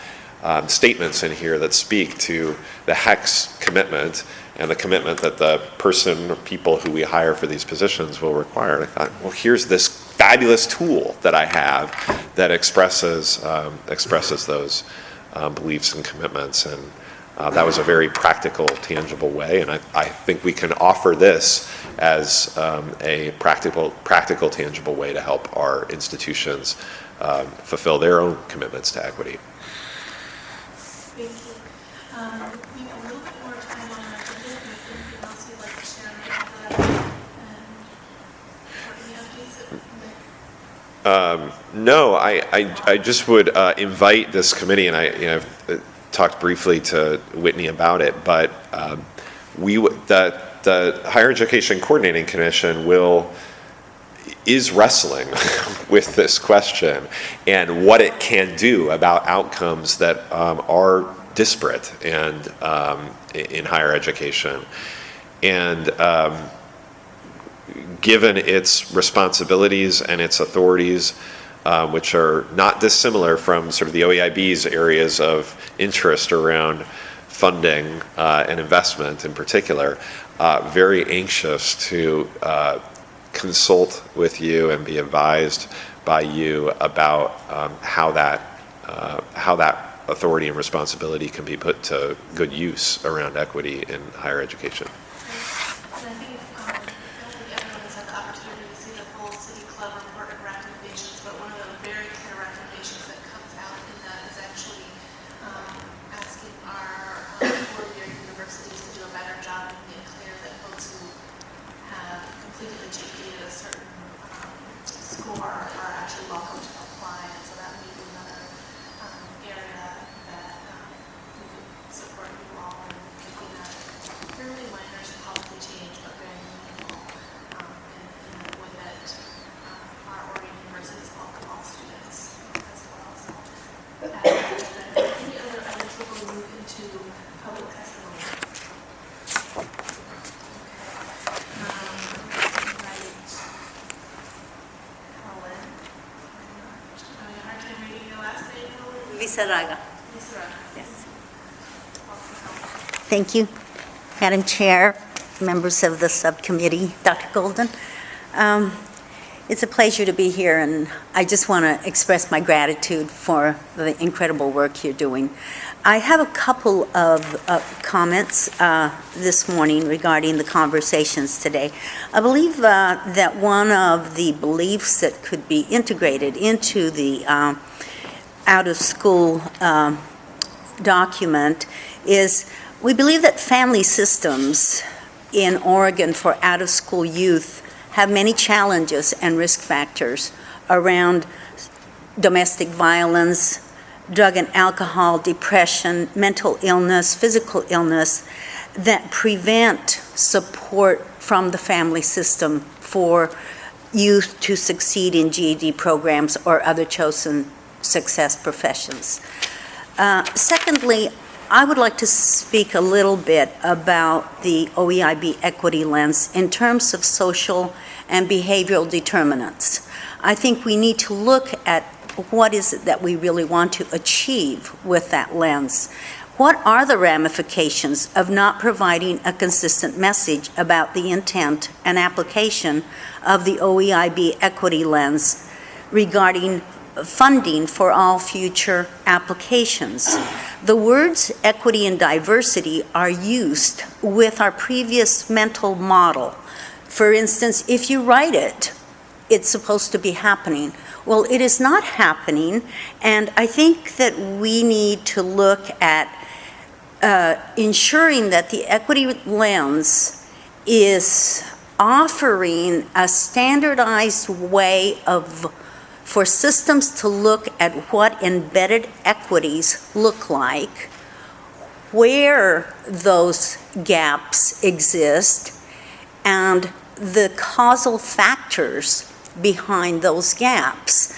statements in here that speak to the HEC's commitment and the commitment that the person or people who we hire for these positions will require. And I thought, well, here's this fabulous tool that I have that expresses those beliefs and commitments, and that was a very practical, tangible way, and I think we can offer this as a practical, tangible way to help our institutions fulfill their own commitments to equity. Thank you. We have a little bit more time on our agenda. Anything else you'd like to share about that? Or any updates that we can make? No, I just would invite this committee, and I've talked briefly to Whitney about it, but the Higher Education Coordinating Commission is wrestling with this question and what it can do about outcomes that are disparate and in higher education. And given its responsibilities and its authorities, which are not dissimilar from sort of the OEIB's areas of interest around funding and investment in particular, very anxious to consult with you and be advised by you about how that authority and responsibility can be put to good use around equity in higher education. And I think I don't think everyone has had the opportunity to see the full City Club report of recommendations, but one of the very clear recommendations that comes out in that is actually asking our four-year universities to do a better job of making it clear that folks who have completed the GED at a certain score are actually welcome to apply, and so that may be another area that we could support you all in making that fairly minor policy change, but very meaningful in the way that our Oregon universities welcome all students as well. So, any other items before we move into public testimony? Visaraga. Yes. Thank you, Madam Chair, members of the subcommittee, Dr. Golden. It's a pleasure to be here, and I just want to express my gratitude for the incredible work you're doing. I have a couple of comments this morning regarding the conversations today. I believe that one of the beliefs that could be integrated into the out-of-school document is we believe that family systems in Oregon for out-of-school youth have many challenges and risk factors around domestic violence, drug and alcohol, depression, mental illness, physical illness that prevent support from the family system for youth to succeed in GED programs or other chosen success professions. Secondly, I would like to speak a little bit about the OEIB equity lens in terms of social and behavioral determinants. I think we need to look at what is it that we really want to achieve with that lens. What are the ramifications of not providing a consistent message about the intent and application of the OEIB equity lens regarding funding for all future applications? The words equity and diversity are used with our previous mental model. For instance, if you write it, it's supposed to be happening. Well, it is not happening, and I think that we need to look at ensuring that the equity lens is offering a standardized way for systems to look at what embedded equities look like, where those gaps exist, and the causal factors behind those gaps.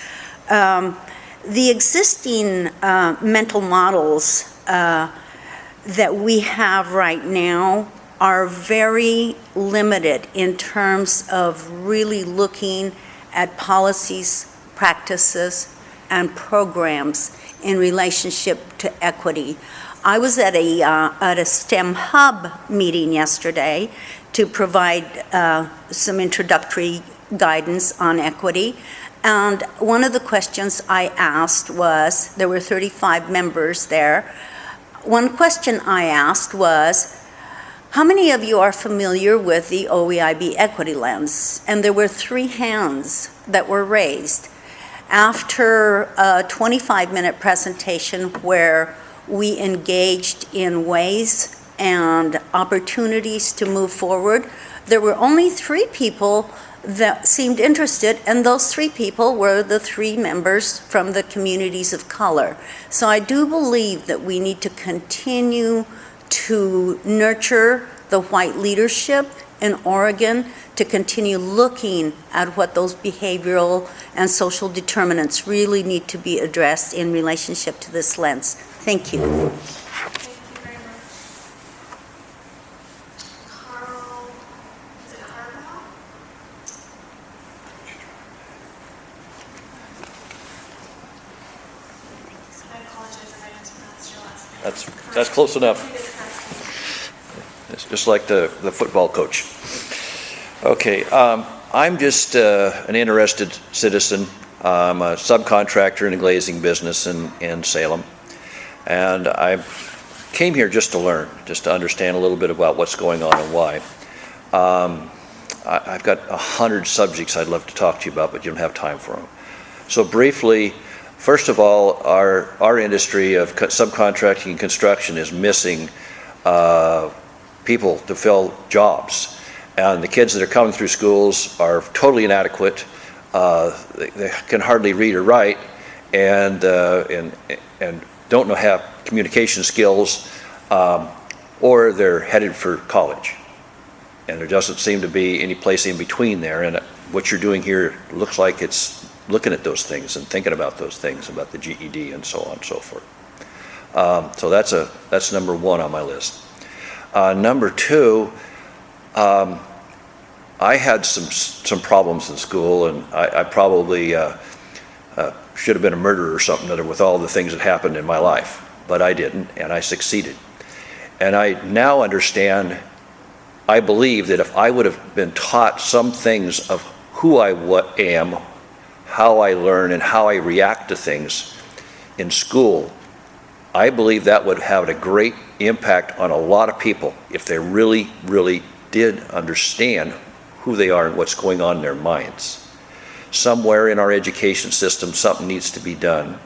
The existing mental models that we have right now are very limited in terms of really looking at policies, practices, and programs in relationship to equity. I was at a STEM Hub meeting yesterday to provide some introductory guidance on equity. And one of the questions I asked was, there were 35 members there. One question I asked was, how many of you are familiar with the OEIB equity lens? And there were 3 hands that were raised. After a 25-minute presentation where we engaged in ways and opportunities to move forward, there were only 3 people that seemed interested, and those 3 people were the 3 members from the communities of color. So I do believe that we need to continue to nurture the white leadership in Oregon, to continue looking at what those behavioral and social determinants really need to be addressed in relationship to this lens. Thank you. Thank you very much. Carl, is it Carval? I apologize if I mispronounced your last name. That's close enough. It's just like the football coach. Okay, I'm just an interested citizen. I'm a subcontractor in a glazing business in Salem. And I came here just to learn, just to understand a little bit about what's going on and why. I've got 100 subjects I'd love to talk to you about, but you don't have time for them. So briefly, first of all, our industry of subcontracting and construction is missing people to fill jobs. And the kids that are coming through schools are totally inadequate. They can hardly read or write, and don't have communication skills, or they're headed for college. And there doesn't seem to be any place in between there. And what you're doing here looks like it's looking at those things and thinking about those things, about the GED and so on and so forth. So that's number 1 on my list. Number 2, I had some problems in school, and I probably should have been a murderer or something with all the things that happened in my life, but I didn't, and I succeeded. And I now understand, I believe that if I would have been taught some things of who I am, how I learn, and how I react to things in school, I believe that would have a great impact on a lot of people if they really, really did understand who they are and what's going on in their minds. Somewhere in our education system, something needs to be done.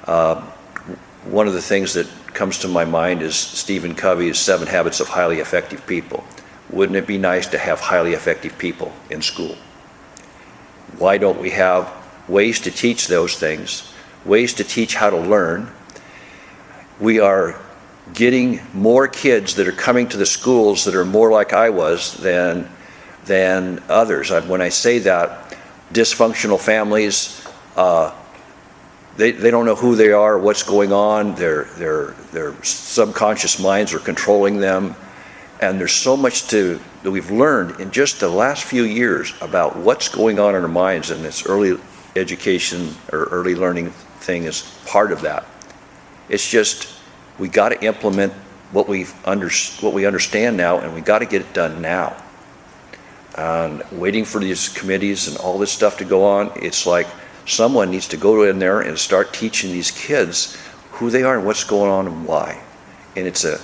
One of the things that comes to my mind is Stephen Covey's 7 Habits of Highly Effective People. Wouldn't it be nice to have highly effective people in school? Why don't we have ways to teach those things, ways to teach how to learn? We are getting more kids that are coming to the schools that are more like I was than others. When I say that, dysfunctional families, they don't know who they are, what's going on. Their subconscious minds are controlling them. And there's so much that we've learned in just the last few years about what's going on in our minds, and this early education or early learning thing is part of that. It's just, we got to implement what we understand now, and we got to get it done now. And waiting for these committees and all this stuff to go on, it's like someone needs to go in there and start teaching these kids who they are and what's going on and why. And it's a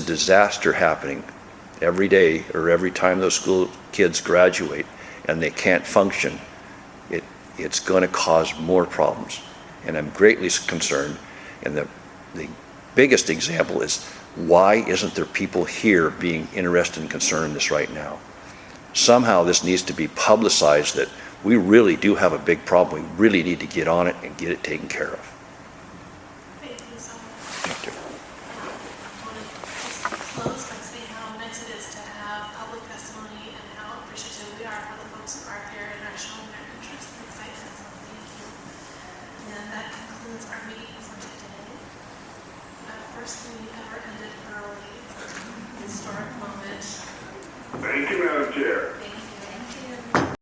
disaster happening every day or every time those school kids graduate and they can't function. It's going to cause more problems. And I'm greatly concerned. And the biggest example is, why isn't there people here being interested and concerned in this right now? Somehow this needs to be publicized that we really do have a big problem. We really need to get on it and get it taken care of. Thank you so much. Thank you. I want to just close by saying how nice it is to have public testimony and how appreciative we are for the folks who are here and are showing their interest and excitement. So thank you. And that concludes our meeting for today. First meeting ever ended early. It's a historic moment. Thank you, Madam Chair.